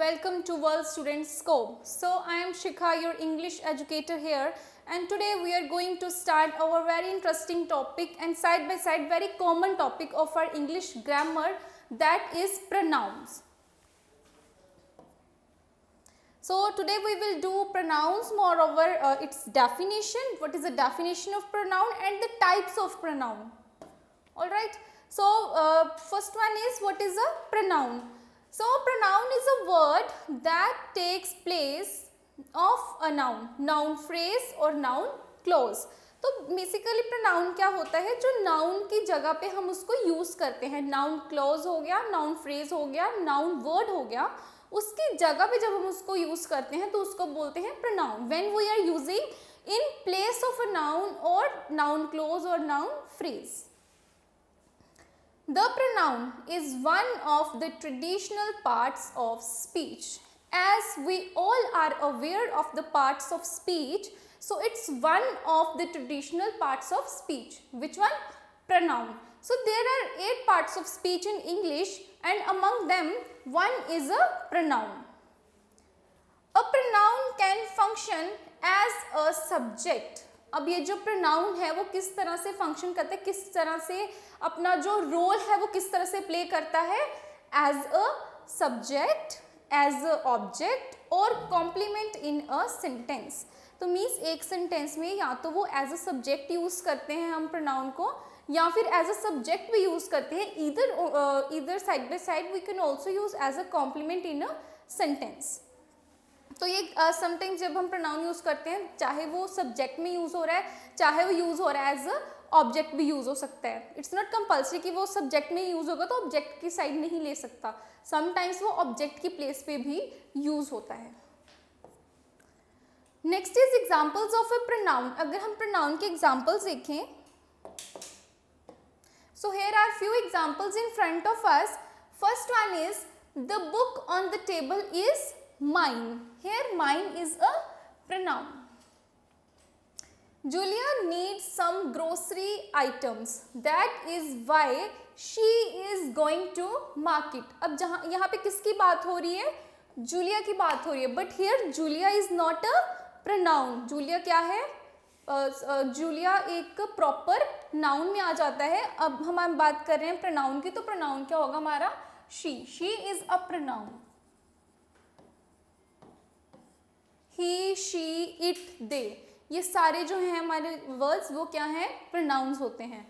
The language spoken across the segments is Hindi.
welcome to World Student Scope. So I am Shikha, your English educator here, and today we are going to start our very interesting topic and side by side very common topic of our English grammar, that is pronouns. So today we will do pronouns, moreover its definition, what is the definition of pronoun and the types of pronoun. Alright, so first one is what is a pronoun. So pronoun is a word that takes place of a noun, noun phrase or noun clause. तो बेसिकली pronoun क्या होता है, जो noun की जगह पे हम उसको यूज करते हैं. noun clause हो गया, noun phrase हो गया, noun word हो गया, उसकी जगह पे जब हम उसको यूज करते हैं तो उसको बोलते हैं pronoun. When we are using in place of a noun or noun clause or noun phrase. The pronoun is one of the traditional parts of speech. As we all are aware of the parts of speech, so it's one of the traditional parts of speech. Which one? Pronoun. So there are 8 parts of speech in English, and among them one is a pronoun. A pronoun can function as a subject. अब ये जो pronoun है वो किस तरह से फंक्शन करता है, किस तरह से अपना जो रोल है वो किस तरह से प्ले करता है, as a subject, as a object और कॉम्प्लीमेंट इन अ सेंटेंस. तो मीन्स एक सेंटेंस में या तो वो एज अ सब्जेक्ट यूज करते हैं हम pronoun को, या फिर एज अ सब्जेक्ट भी यूज करते हैं. इधर side by side we can also use as a complement in a sentence. तो ये समटाइम्स जब हम pronoun यूज़ करते हैं, चाहे वो सब्जेक्ट में यूज़ हो रहा है, चाहे वो यूज़ हो रहा है एज अ ऑब्जेक्ट भी यूज़ हो सकता है. इट्स नॉट कंपल्सरी कि वो सब्जेक्ट में यूज़ होगा तो ऑब्जेक्ट की साइड नहीं ले सकता. समटाइम्स वो ऑब्जेक्ट की प्लेस पे भी यूज़ होता है. Next is examples of A pronoun. अगर हम pronoun के एग्जाम्पल्स देखें, so here are few examples in front of us. First one is the book on the table is mine. Here mine is a pronoun. Julia needs some grocery items. That is why she is going to market. अब जहाँ यहाँ पे किसकी बात हो रही है, जूलिया की बात हो रही है. But here Julia is not a pronoun. Julia क्या है, जूलिया एक प्रॉपर नाउन में आ जाता है. अब हम बात कर रहे हैं pronoun की, तो pronoun क्या होगा हमारा, she. She is a pronoun. he, she, it, they, ये सारे जो हैं हमारे वर्ड्स वो क्या हैं, प्रोनाउंस होते हैं.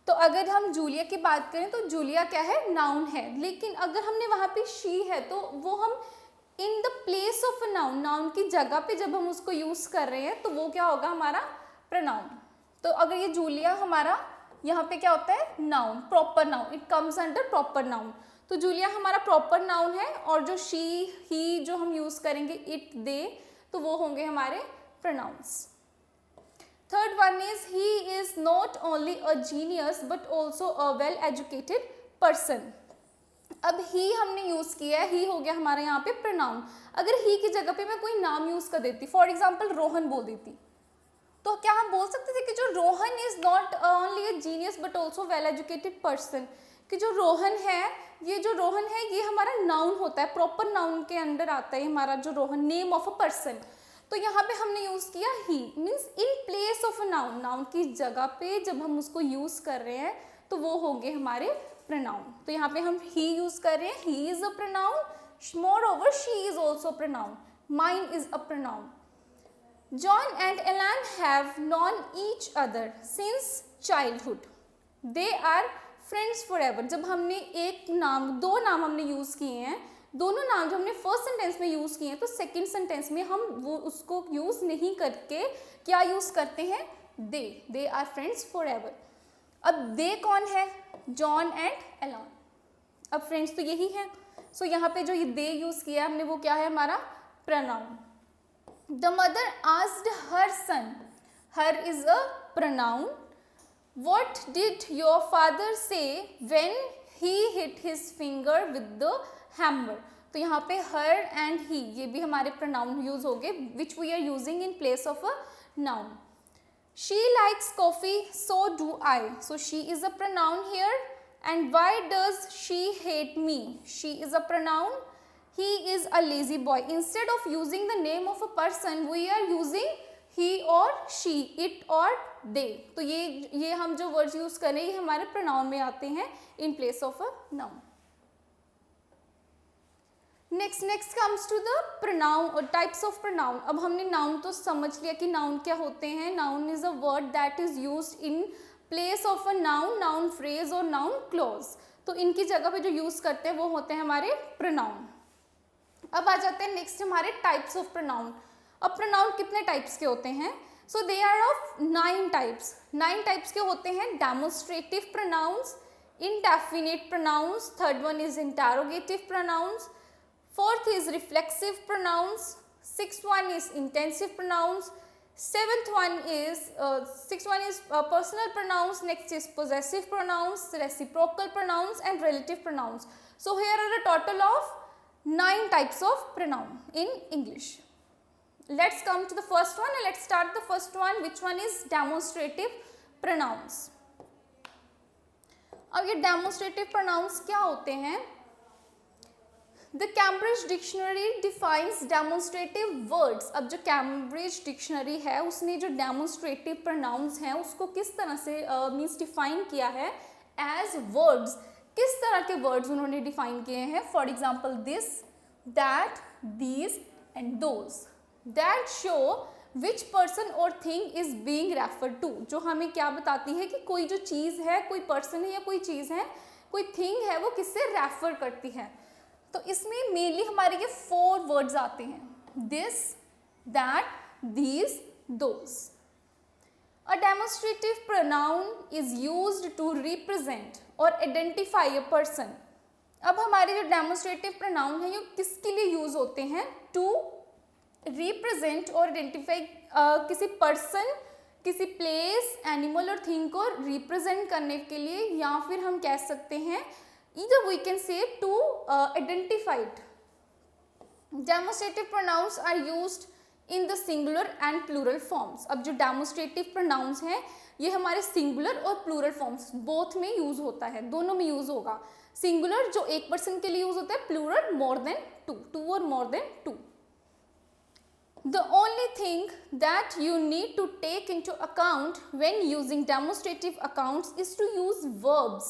तो अगर हम जूलिया की बात करें तो जूलिया क्या है, नाउन है. लेकिन अगर हमने वहाँ पे शी है तो वो हम in the place of a noun, noun की जगह पे जब हम उसको यूज़ कर रहे हैं तो वो क्या होगा हमारा प्रोनाउन. तो अगर ये जूलिया हमारा यहाँ पे क्या होता है, noun, proper noun, it comes under proper noun. तो जूलिया हमारा प्रॉपर नाउन है, और जो शी, ही जो हम यूज़ करेंगे, इट, दे, तो वो होंगे हमारे pronouns. Third one is he is not only a genius but also a well educated person. अब he हमने यूज़ किया है, he हो गया हमारे यहाँ पे pronoun. अगर he की जगह पे मैं कोई नाम यूज़ कर देती, फॉर एग्जाम्पल रोहन बोल देती, तो क्या हम बोल सकते थे कि जो Rohan is not only a genius but also well educated person, कि जो रोहन है, ये जो रोहन है ये हमारा नाउन होता है, प्रॉपर नाउन के अंडर आता है हमारा जो Rohan, name of a person. तो यहाँ पे हमने यूज़ किया he, means in place of a noun, noun की जगह पे जब हम उसको यूज़ कर रहे हैं तो वो होंगे हमारे प्रोनाउन. तो यहाँ पे हम ही यूज़ कर रहे हैं, he is a pronoun. Moreover she is also pronoun. Mine is a pronoun. John and Ellen have known each other since childhood. They are friends forever. जब हमने एक नाम, दो नाम हमने यूज़ किए हैं, दोनों नाम जो हमने फर्स्ट सेंटेंस में यूज़ किए हैं, तो सेकंड सेंटेंस में हम वो उसको यूज़ नहीं करके क्या यूज़ करते हैं, दे आर फ्रेंड्स फॉरएवर. अब दे कौन है, जॉन एंड एलन. अब फ्रेंड्स तो यही है. सो यहाँ पे जो ये दे यूज़ किया हमने वो क्या है हमारा pronoun. The mother asked her son. Her is a pronoun. What did your father say when he hit his finger with the hammer? तो यहाँ पे her and he ये भी हमारे pronoun use हो गए, which we are using in place of a noun. She likes coffee, so do I. So she is a pronoun here. And why does she hate me? She is a pronoun. he is a lazy boy. Instead of using the name of a person, we are using he or she, it और they. तो ये हम जो वर्ड्स यूज कर रहे हैं ये हमारे प्रोनाउन में आते हैं in place of a noun. Next comes to the pronoun और टाइप्स ऑफ प्रोनाउन. अब हमने नाउन तो समझ लिया कि नाउन क्या होते हैं. Noun is a word that is used in place of a noun, noun phrase और नाउन क्लॉज. तो इनकी जगह पे जो यूज करते हैं वो होते हैं हमारे प्रोनाउन. अब आ जाते हैं नेक्स्ट हमारे टाइप्स ऑफ प्रोनाउन. अब प्रोनाउन कितने टाइप्स के होते हैं? So they are of 9 types. 9 types के होते हैं. Demonstrative pronouns, indefinite pronouns, third one is interrogative pronouns, fourth is reflexive pronouns, sixth one is intensive pronouns, sixth one is personal pronouns, next is possessive pronouns, reciprocal pronouns and relative pronouns. So here are a total of 9 types of pronoun in English. Let's come to the first one and let's start the first one, which one is demonstrative pronouns. अब ये demonstrative pronouns क्या होते हैं? The Cambridge Dictionary defines demonstrative words. अब जो Cambridge Dictionary है उसने जो demonstrative pronouns हैं उसको किस तरह से मीन्स डिफाइन किया है as words. किस तरह के words उन्होंने डिफाइन किए हैं? For example, this, that, these and those that show which person or thing is being referred to. जो हमें क्या बताती है कि कोई जो चीज़ है, कोई person है या कोई चीज़ है, कोई thing है, वो किससे रेफर करती है. तो इसमें मेनली हमारे ये 4 वर्ड्स आते हैं. This, that, these, those. A demonstrative pronoun is used to represent और आइडेंटिफाई अ पर्सन. अब हमारे जो डेमोन्स्ट्रेटिव प्रोनाउन है ये किसके लिए यूज होते हैं? टू रिप्रेजेंट और आइडेंटिफाई किसी पर्सन, किसी प्लेस, एनिमल और थिंग को रिप्रेजेंट करने के लिए, या फिर हम कह सकते हैं either we can say to identify it. Demonstrative pronouns are used in the singular and plural forms. अब जो demonstrative pronouns हैं ये हमारे singular और plural forms both में use होता है, दोनों में use होगा. Singular जो एक person के लिए use होता है, plural more than 2, 2 or more than 2. The only thing that you need to take into account when using demonstrative accounts is to use verbs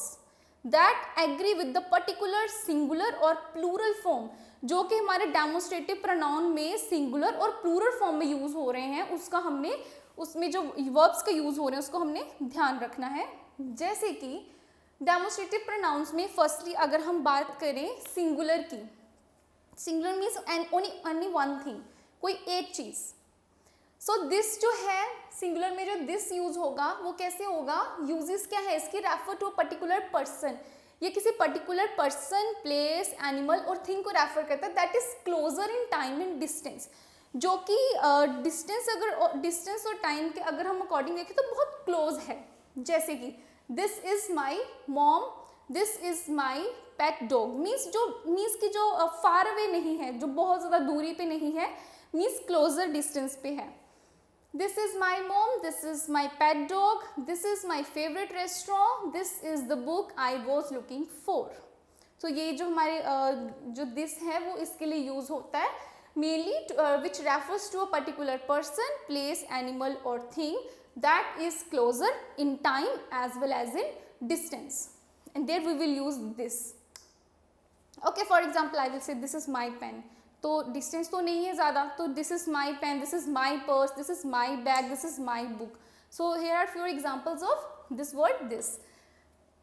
that agree with the particular singular और plural form. जो कि हमारे demonstrative pronoun में singular और plural form में use हो रहे हैं उसका हमने, उसमें जो verbs का use हो रहे हैं उसको हमने ध्यान रखना है. जैसे कि demonstrative pronouns में firstly अगर हम बात करें singular की, singular means only one thing, कोई एक चीज़. सो दिस जो है सिंगुलर में जो दिस यूज होगा वो कैसे होगा? यूजेस क्या है इसकी? Refer to a particular person. ये किसी पर्टिकुलर पर्सन, प्लेस, एनिमल और थिंग को रेफर करता है that is closer in time and distance. जो कि डिस्टेंस और टाइम के अगर हम अकॉर्डिंग देखें तो बहुत क्लोज है. जैसे कि this is my mom, this is my pet dog. Means की जो फार अवे नहीं है, जो बहुत ज़्यादा दूरी पे नहीं है, मीन्स क्लोजर डिस्टेंस पे है. This is my mom, this is my pet dog, this is my favorite restaurant, this is the book I was looking for. So ये जो हमारे जो this है वो इसके लिए यूज होता है mainly which refers to a particular person, place, animal or thing that is closer in time as well as in distance, and there we will use this. Okay, for example I will say this is my pen. तो डिस्टेंस तो नहीं है ज़्यादा, तो this is my pen, this is my purse, this is my bag, this is my book. So here are few examples of this word this.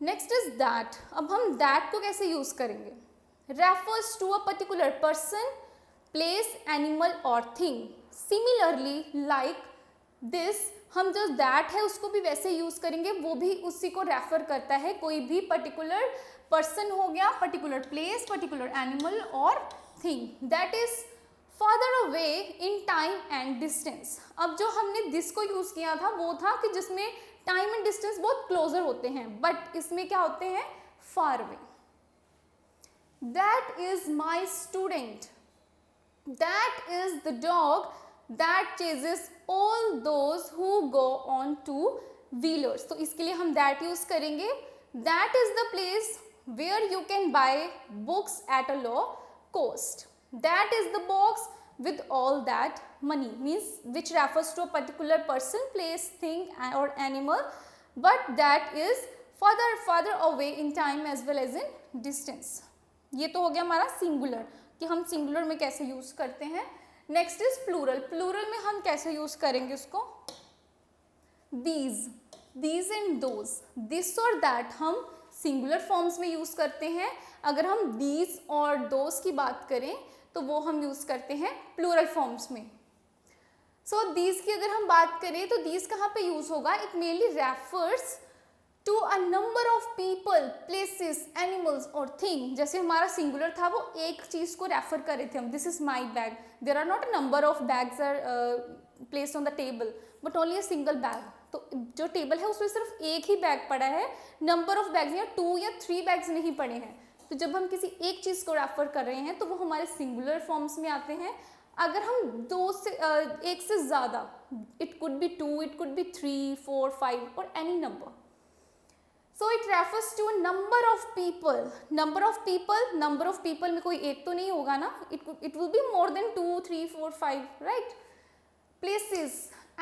Next is that. अब हम दैट को कैसे यूज़ करेंगे? Refers to a particular person, place, animal और थिंग. सिमिलरली लाइक दिस, हम जो दैट है उसको भी वैसे यूज़ करेंगे, वो भी उसी को रेफर करता है. कोई भी पर्टिकुलर पर्सन हो गया, पर्टिकुलर प्लेस, पर्टिकुलर एनिमल और thing that is farther away in time and distance. अब जो हमने दिस को यूज किया था वो था कि जिसमें टाइम एंड डिस्टेंस बहुत क्लोजर होते हैं, बट इसमें क्या होते हैं? Far away. That is my student, that is the dog that ceases all those who go on two wheelers. तो इसके लिए हम दैट यूज करेंगे. That is the place where you can buy books at a low cost. That is the box with all that money, means which refers to a particular person, place, thing or animal, but that is farther away in time as well as in distance. ये तो हो गया हमारा सिंगुलर कि हम सिंगुलर में कैसे यूज करते हैं. Next is plural. प्लूरल में हम कैसे यूज करेंगे उसको? these and those, this और that हम सिंगुलर फॉर्म्स में यूज करते हैं. अगर हम these और those की बात करें तो वो हम यूज करते हैं प्लूरल फॉर्म्स में. सो these की अगर हम बात करें तो these कहाँ पे यूज होगा? It mainly refers to a number of people, places, animals और थिंग. जैसे हमारा सिंगुलर था वो एक चीज को रेफर कर रहे थे हम, this is my bag. There are not a number of bags are placed on the table but only a single bag. तो जो टेबल है उसमें सिर्फ एक ही बैग पड़ा है, नंबर ऑफ बैग्स या 2 या 3 बैग्स नहीं पड़े हैं. तो जब हम किसी एक चीज को रेफर कर रहे हैं तो वो हमारे सिंगुलर फॉर्म्स में आते हैं. अगर हम एक से ज्यादा, it could be 2, it could be 3, 4, 5 और any number. So it refers to a number of people. Number of people में कोई एक तो नहीं होगा ना. It will be more than 2, 3, 4, 5, right? Places,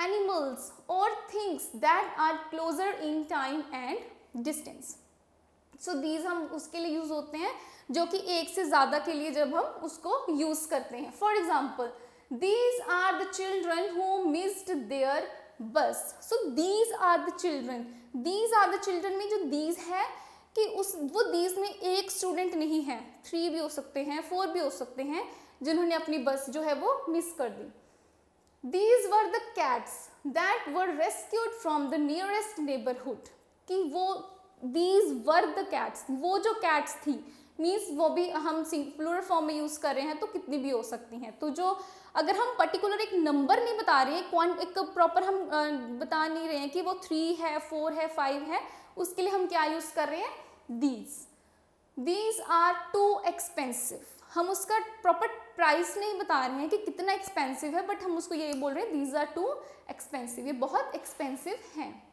animals or things that are closer in time and distance. So these हम उसके लिए यूज होते हैं जो कि एक से ज़्यादा के लिए जब हम उसको यूज करते हैं. For example, these are the children who missed their bus. So these are the children. These are the children में जो these है कि वो these में एक स्टूडेंट नहीं है, 3 भी हो सकते हैं, 4 भी हो सकते हैं जिन्होंने अपनी बस जो है वो मिस कर दी. These were the cats that were rescued from the nearest neighborhood. कि वो these were the cats, वो जो cats थी मीन्स वो भी हम प्लूरल फॉर्म में यूज कर रहे हैं तो कितनी भी हो सकती हैं. तो जो अगर हम पर्टिकुलर एक नंबर नहीं बता रहे हैं, एक प्रॉपर हम बता नहीं रहे हैं कि वो 3 है, 4 है, 5 है, उसके लिए हम क्या यूज कर रहे हैं? these are too expensive. हम उसका प्रॉपर प्राइस नहीं बता रहे हैं कि कितना एक्सपेंसिव है, बट हम उसको यही बोल रहे हैं these are too expensive, ये बहुत एक्सपेंसिव हैं.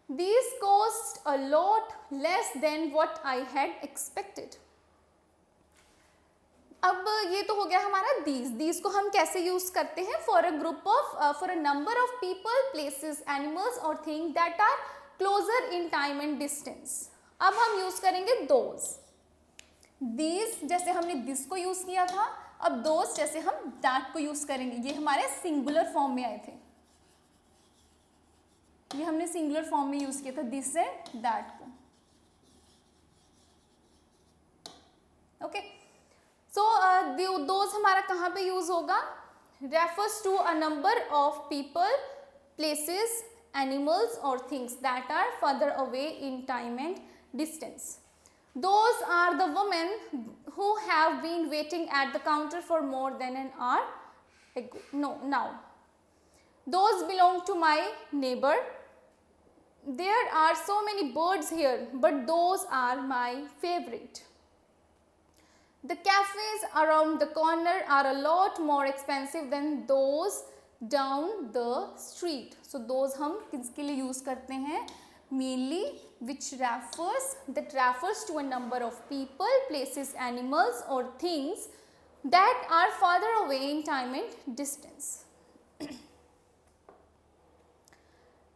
These cost a lot less than what I had expected. अब ये तो हो गया हमारा these को हम कैसे यूज करते हैं? for a number of people, places, animals or things that are closer in time and distance. अब हम यूज करेंगे those. these जैसे हमने this को यूज किया था, अब those जैसे हम that को यूज करेंगे. ये हमारे सिंगुलर फॉर्म में आए थे, ये हमने सिंगुलर फॉर्म में यूज किया था दिस एंड दैट को. ओके, सो दोज हमारा कहाँ पे यूज होगा? Refers to a number of people, places, animals और things that are further away in time and distance. Those are the women who have been waiting at the counter for more than an hour ago. No, now. Those belong to my neighbor. There are so many birds here, but those are my favorite. The cafes around the corner are a lot more expensive than those down the street. So those हम किसके लिए use करते हैं? Mainly that refers to a number of people, places, animals or things that are farther away in time and distance.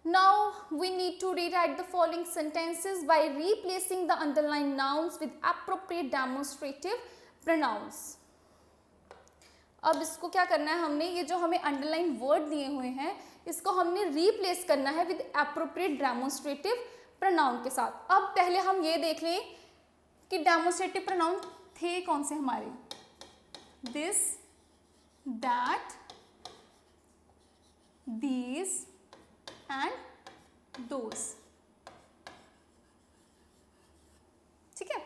Now we need to rewrite the following sentences by replacing the underlined nouns with appropriate demonstrative pronouns. अब इसको क्या करना है? हमने ये जो हमें अंडरलाइन वर्ड दिए हुए हैं इसको हमने रिप्लेस करना है विद एप्रोप्रिएट डेमोन्स्ट्रेटिव प्रोनाउन के साथ. अब पहले हम ये देख लें कि डेमोन्स्ट्रेटिव प्रोनाउन थे कौन से हमारे? This, that, these and those. ठीक है.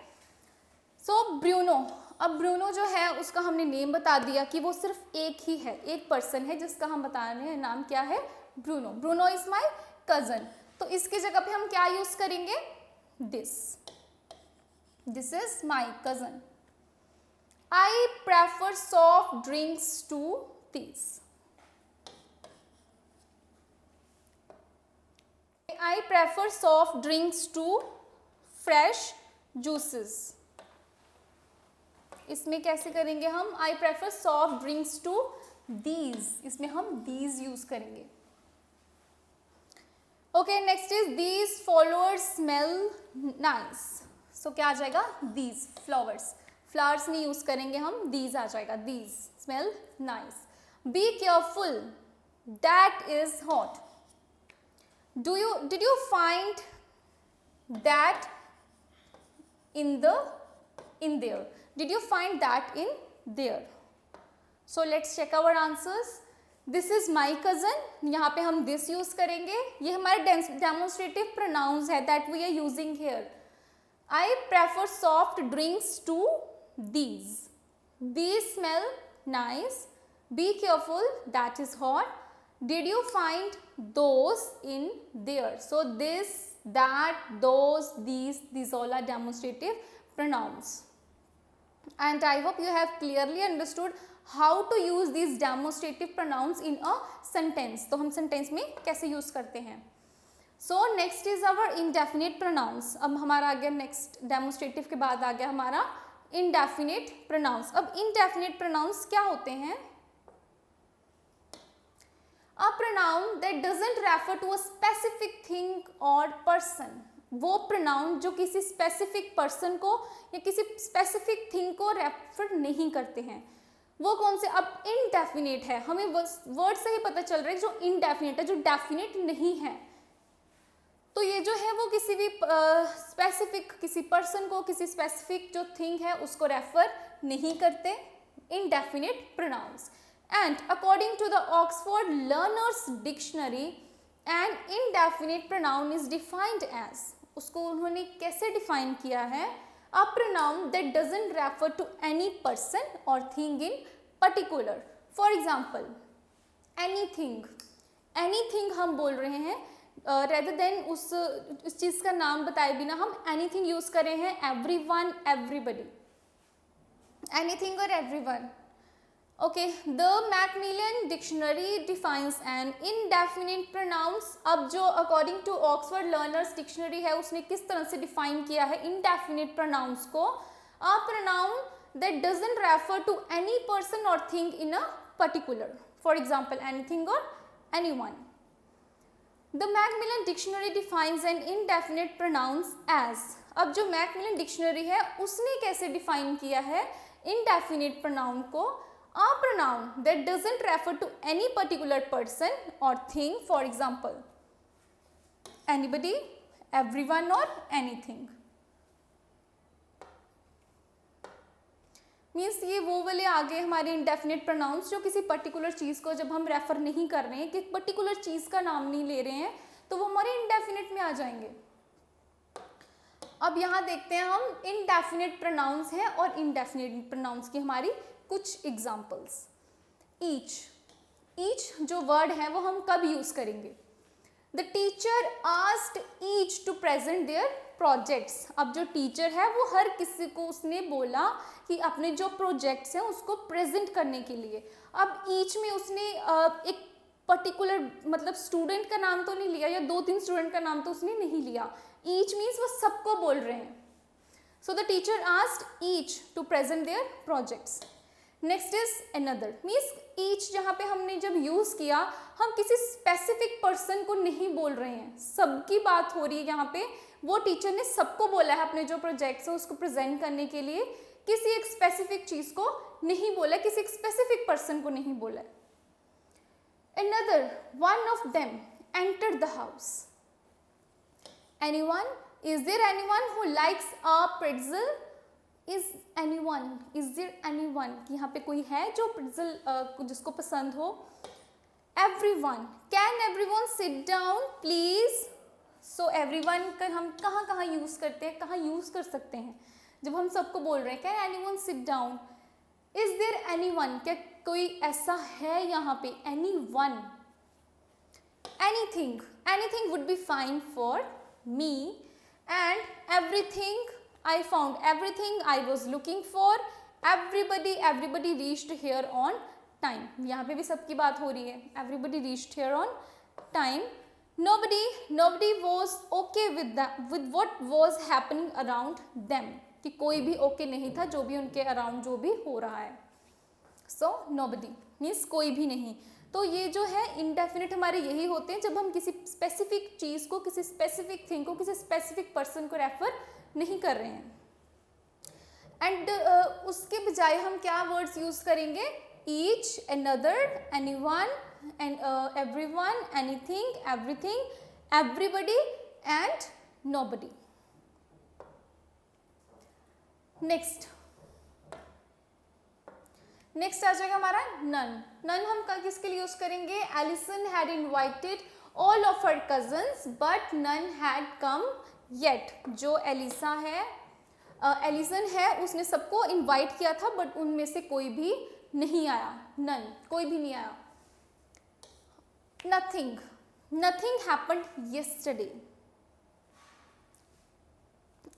सो ब्रूनो, अब ब्रूनो जो है उसका हमने नेम बता दिया कि वो सिर्फ एक ही है, एक पर्सन है जिसका हम बता रहे हैं नाम क्या है? Bruno. Bruno is my cousin. तो इसकी जगह पे हम क्या यूज करेंगे? This is my cousin. I prefer soft drinks to these. I prefer soft drinks to fresh juices. इसमें कैसे करेंगे हम? I prefer soft drinks to these, इसमें हम दीज यूज करेंगे। Okay, next is these followers smell nice. So क्या आ जाएगा? दीज फ्लावर्स, फ्लावर्स नहीं यूज करेंगे हम, दीज आ जाएगा, these smell nice. Be careful, that is hot. Did you find that in there? Did you find that in there? So let's check our answers. This is my cousin, यहाँ पे हम this use करेंगे, ये हमारे demonstrative pronouns है that we are using here. I prefer soft drinks to these. These smell nice. Be careful, that is hot. Did you find those in there? So this, that, those, these all are demonstrative pronouns. And I hope you have clearly understood how to use these demonstrative pronouns in a sentence. तो हम sentence में कैसे use करते हैं? So next is our indefinite pronouns. अब हमारा आ गया next demonstrative के बाद आ गया हमारा indefinite pronouns. अब indefinite pronouns क्या होते हैं? A pronoun that doesn't refer to a specific thing or person. वो pronoun जो किसी specific person को या किसी specific thing को refer नहीं करते हैं, वो कौन से? अब indefinite है, हमें word से ही पता चल रहा है जो indefinite है, जो definite नहीं है। तो ये जो है वो किसी भी specific किसी person को, किसी specific जो thing है उसको refer नहीं करते, indefinite pronouns. And according to the Oxford Learner's Dictionary, an indefinite pronoun is defined as, उसको उन्होंने कैसे define किया है? A pronoun that doesn't refer to any person or thing in particular. For example, anything. Anything हम बोल रहे हैं, rather than उस चीज़ का नाम बताए बिना हम anything use कर रहे हैं, everyone, everybody. Anything or everyone. Okay, the Macmillan Dictionary defines an indefinite pronouns. अब जो according to Oxford Learner's Dictionary है उसने किस तरह से define किया है indefinite pronouns को? A pronoun that doesn't refer to any person or thing in a particular. For example, anything or anyone. The Macmillan Dictionary defines an indefinite pronouns as. अब जो Macmillan Dictionary है उसने कैसे define किया है indefinite pronoun को? A pronoun that doesn't refer to any particular person or thing, for example, anybody, everyone or anything. Means ये वो वाले आ गए हमारे indefinite pronouns जो किसी particular चीज़ को जब हम refer नहीं कर रहे हैं, कि particular चीज़ का नाम नहीं ले रहे हैं, तो वो हमारे indefinite में आ जाएंगे। अब यहाँ देखते हैं हम indefinite pronouns हैं और indefinite pronouns की हमारी कुछ एग्जाम्पल्स। ईच जो वर्ड है वो हम कब यूज करेंगे? The teacher asked each to present their projects. अब जो टीचर है वो हर किसी को उसने बोला कि अपने जो प्रोजेक्ट्स हैं उसको प्रेजेंट करने के लिए। अब ईच में उसने एक पर्टिकुलर मतलब स्टूडेंट का नाम तो नहीं लिया या 2-3 स्टूडेंट का नाम तो उसने नहीं लिया। ईच मीन्स वो सबको बोल रहे हैं। So the teacher asked each to present their projects. Next is another, means each जहाँ पे हमने जब यूज़ किया हम किसी स्पेसिफिक पर्सन को नहीं बोल रहे हैं, सबकी बात हो रही है यहाँ पे। वो टीचर ने सबको बोला है अपने जो प्रोजेक्ट्स हैं उसको प्रेजेंट करने के लिए, किसी एक स्पेसिफिक चीज़ को नहीं बोला, किसी एक स्पेसिफिक पर्सन को नहीं बोला। Another, one of them entered the house. Anyone, is there anyone who likes a pretzel? Is anyone, is there anyone, यहाँ पे कोई है जो प्रेट्ज़ल जिसको पसंद हो? Everyone, can everyone sit down please? So everyone का हम कहाँ कहाँ यूज़ करते हैं, कहाँ यूज़ कर सकते हैं जब हम सबको बोल रहे हैं can anyone sit down? Is there anyone, क्या कोई ऐसा है यहाँ पे? Anyone, anything, anything would be fine for me. And everything, I found everything I was looking for. Everybody reached here on time. यहाँ पे भी सबकी बात हो रही है। Everybody reached here on time. Nobody was okay with what was happening around them. कि कोई भी ओके नहीं था जो भी उनके अराउंड जो भी हो रहा है। सो नोबडी मीन्स कोई भी नहीं। तो ये जो है इंडेफिनिट हमारे यही होते हैं जब हम किसी स्पेसिफिक चीज़ को, किसी स्पेसिफिक थिंग को, किसी स्पेसिफिक पर्सन को रेफर नहीं कर रहे हैं। एंड उसके बजाय हम क्या वर्ड्स यूज़ करेंगे? Each, another, anyone, everyone, anything, everything, everybody and nobody. Next आ जाएगा हमारा नन। नन हम किसके लिए यूज करेंगे? Alison had invited all of her cousins but none had come yet. जो एलिसन है उसने सबको इनवाइट किया था बट उनमें से कोई भी नहीं आया। नन, कोई भी नहीं आया। Nothing happened yesterday.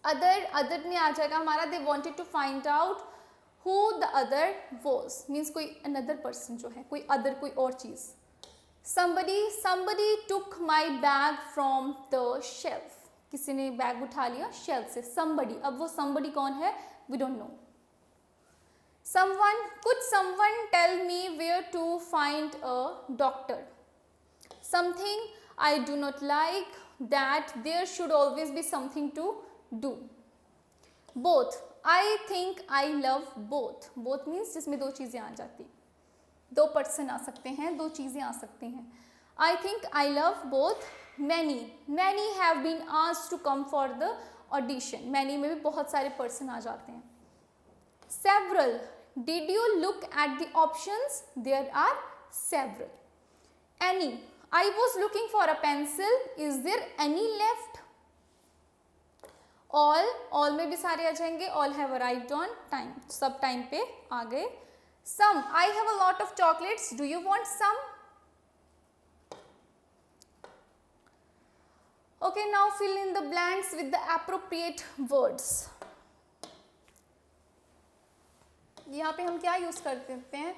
अदर में आ जाएगा हमारा they wanted to find out who the other was, means कोई another person जो है, कोई other, कोई और चीज़। somebody took my bag from the shelf, किसी ने बैग उठा लिया शेल्फ से। somebody, अब वो somebody कौन है? we don't know। could someone tell me where to find a doctor? something I do not like that there should always be something to do। both, I think I love both। both means जिसमें दो चीज़ें आ जाती, दो पर्सन आ सकते हैं, दो चीज़ें आ सकती हैं। I think I love both। many have been asked to come for the audition। many में भी बहुत सारे पर्सन आ जाते हैं। several, did you look at the options? there are several। any, I was looking for a pencil, is there any left? all में भी सारे आ जाएंगे। all have arrived on time, सब टाइम पे आ गए। some, I have a lot of chocolates, do you want some? okay, now fill in the blanks with the appropriate words। यहाँ पे हम क्या यूज कर सकते हैं?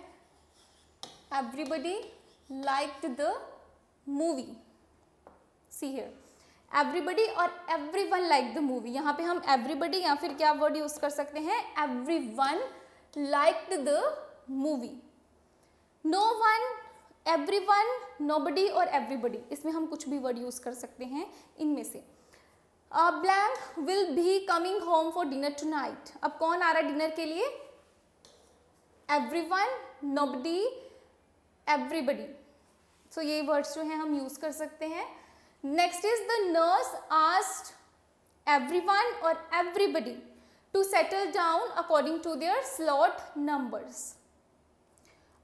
everybody liked the movie। see here, everybody और एवरीवन लाइक द मूवी। यहाँ पे हम एवरीबडी या फिर क्या वर्ड यूज कर सकते हैं? Everyone liked the movie. No one, everyone, nobody और एवरीबडी, इसमें हम कुछ भी वर्ड यूज कर सकते हैं इनमें से। Blank will be coming home for dinner tonight. अब कौन आ रहा है डिनर के लिए? Everyone, nobody, everybody. सो ये वर्ड्स जो हैं हम यूज कर सकते हैं। Next is the nurse asked everyone or everybody to settle down according to their slot numbers।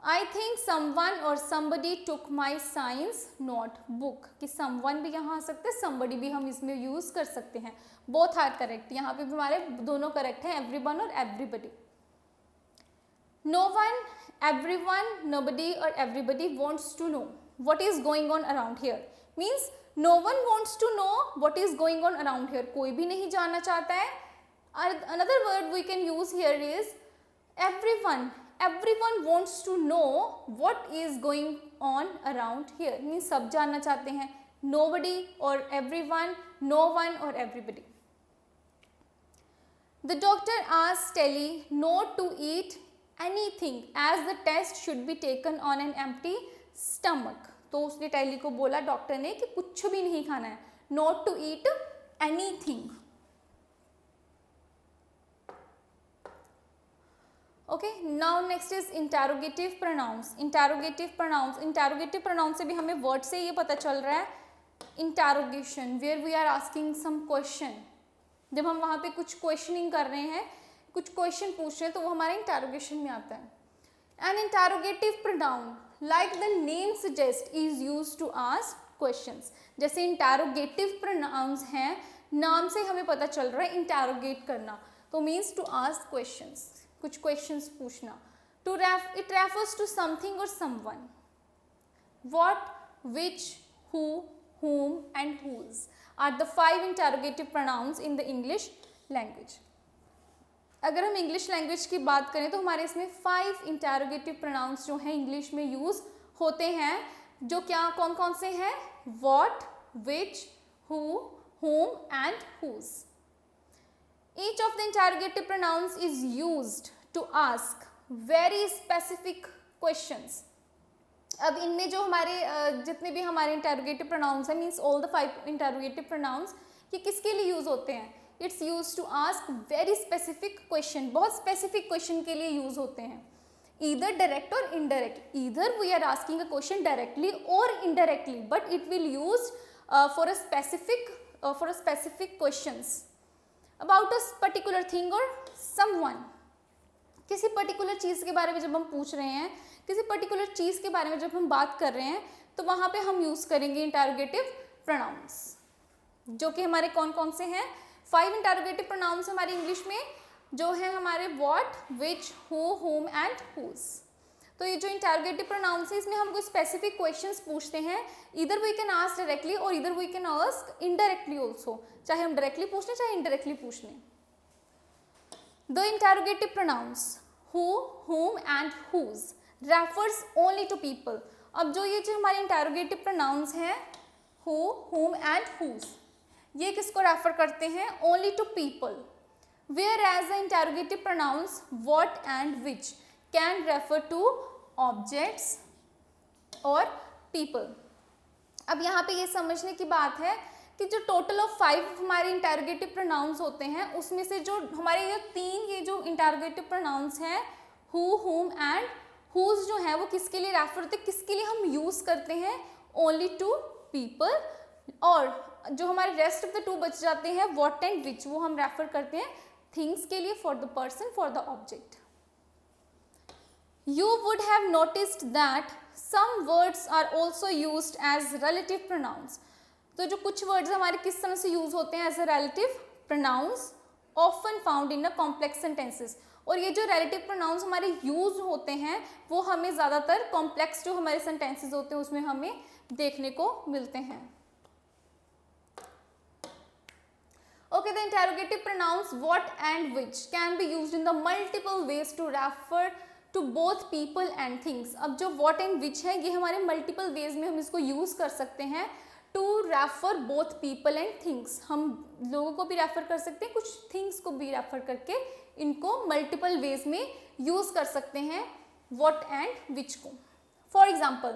I think someone or somebody took my science notebook। कि someone भी यहाँ आ सकते हैं, somebody भी हम इसमें यूज कर सकते हैं। both are correct, यहाँ पे भी हमारे दोनों करेक्ट हैं, everyone और everybody। no one, everyone, nobody और everybody wants to know what is going on around here। means no one wants to know what is going on around here। कोई भी नहीं जानना चाहता है। another word we can use here is everyone। everyone wants to know what is going on around here। means सब जानना चाहते हैं। nobody और everyone, no one और everybody। the doctor asked Telly not to eat anything as the test should be taken on an empty stomach। तो उसने टेली को बोला, डॉक्टर ने, कि कुछ भी नहीं खाना है। Not to eat anything. Okay, now next is interrogative pronouns. Interrogative pronouns से भी हमें वर्ड से ये पता चल रहा है interrogation, where we are asking some question. जब हम वहाँ पे कुछ क्वेश्चनिंग कर रहे हैं, कुछ क्वेश्चन पूछ रहे हैं, तो वो हमारे इंटरोगेशन में आता है। An interrogative pronoun like the name suggest is used to ask questions। जैसे interrogative pronouns हैं, नाम से हमें पता चल रहा है interrogate करना, तो means to ask questions, कुछ questions पूछना। it refers to something or someone। what, which, who, whom and whose are the 5 interrogative pronouns in the English language। अगर हम इंग्लिश लैंग्वेज की बात करें तो हमारे इसमें 5 इंटरोगेटिव प्रोनाउंस जो हैं इंग्लिश में यूज होते हैं, जो क्या कौन कौन से हैं? What, which, who, whom and whose। Each of the interrogative pronouns is used to ask very specific questions. अब इनमें जो हमारे जितने भी हमारे interrogative pronouns हैं, means all the 5 interrogative pronouns, ये किसके लिए यूज होते हैं? It's used to ask very specific question, बहुत specific question के लिए यूज होते हैं. Either direct or indirect. Either we are asking a question directly or indirectly, but it will use for a specific questions about a particular thing or someone. किसी पर्टिकुलर चीज़ के बारे में जब हम पूछ रहे हैं, किसी पर्टिकुलर चीज़ के बारे में जब हम बात कर रहे हैं, तो वहाँ पे हम यूज़ करेंगे इंटरोगेटिव प्रोनाउंस, जो कि हमारे कौन कौन से हैं? 5 इंटरोगेटिव प्रोनाउंस हमारे इंग्लिश में जो है हमारे what, which, who, whom and whose. तो ये जो इंटरोगेटिव प्रोनाउंस है, इसमें हम कोई स्पेसिफिक क्वेश्चंस पूछते हैं. इधर वी कैन आस्क डायरेक्टली और इधर we can ask indirectly also, चाहे हम डायरेक्टली पूछ लें चाहे इनडायरेक्टली पूछ लें. The interrogative pronouns who, whom and whose refers only to people. अब जो ये जो हमारे इंटरोगेटिव प्रोनाउंस हैं who, whom and whose, ये किसको रेफर करते हैं? only to people. Whereas the interrogative pronouns what and which can refer to objects or people. अब यहाँ पे ये समझने की बात है कि जो टोटल ऑफ 5 हमारे इंटरोगेटिव प्रोनाउंस होते हैं, उसमें से जो हमारे ये जो इंटरोगेटिव प्रोनाउंस हैं who, whom and whose जो है वो किसके लिए रेफर होते हैं, किसके लिए हम यूज़ करते हैं? only to people. और जो हमारे रेस्ट ऑफ द 2 बच जाते हैं what and which, वो हम रेफर करते हैं थिंग्स के लिए, for the person, for the object. You would have noticed that some words are also used as relative pronouns. तो जो कुछ वर्ड्स हमारे किस तरह से यूज होते हैं as a relative pronouns, often found in a complex sentences. और ये जो रिलेटिव प्रोनाउंस हमारे यूज होते हैं वो हमें ज़्यादातर कॉम्प्लेक्स जो हमारे सेंटेंसेस होते हैं उसमें हमें देखने को मिलते हैं. Okay, the interrogative pronouns what and which can be used in the multiple ways to refer to both people and things. अब जो what and which है ये हमारे multiple ways में हम इसको use कर सकते हैं to refer both people and things. हम लोगों को भी रेफर कर सकते हैं, कुछ things को भी रेफर करके इनको multiple ways में use कर सकते हैं what and which को. For example,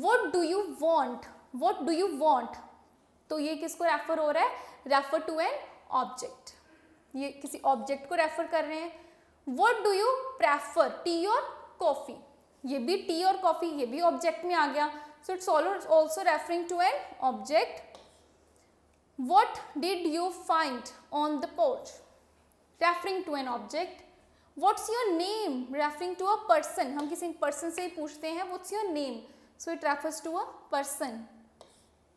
what do you want? What do you want? तो ये किसको रेफर हो रहा है? रेफर टू एन ऑब्जेक्ट, ये किसी ऑब्जेक्ट को रेफर कर रहे हैं. What do you prefer, T और कॉफी, ये भी टी और कॉफी ये भी ऑब्जेक्ट में आ गया, so it's also referring to an object. What did you find on the porch, referring to an object. What's your name, referring to a person, हम किसी पर्सन से ही पूछते हैं what's your name, so it refers to a person.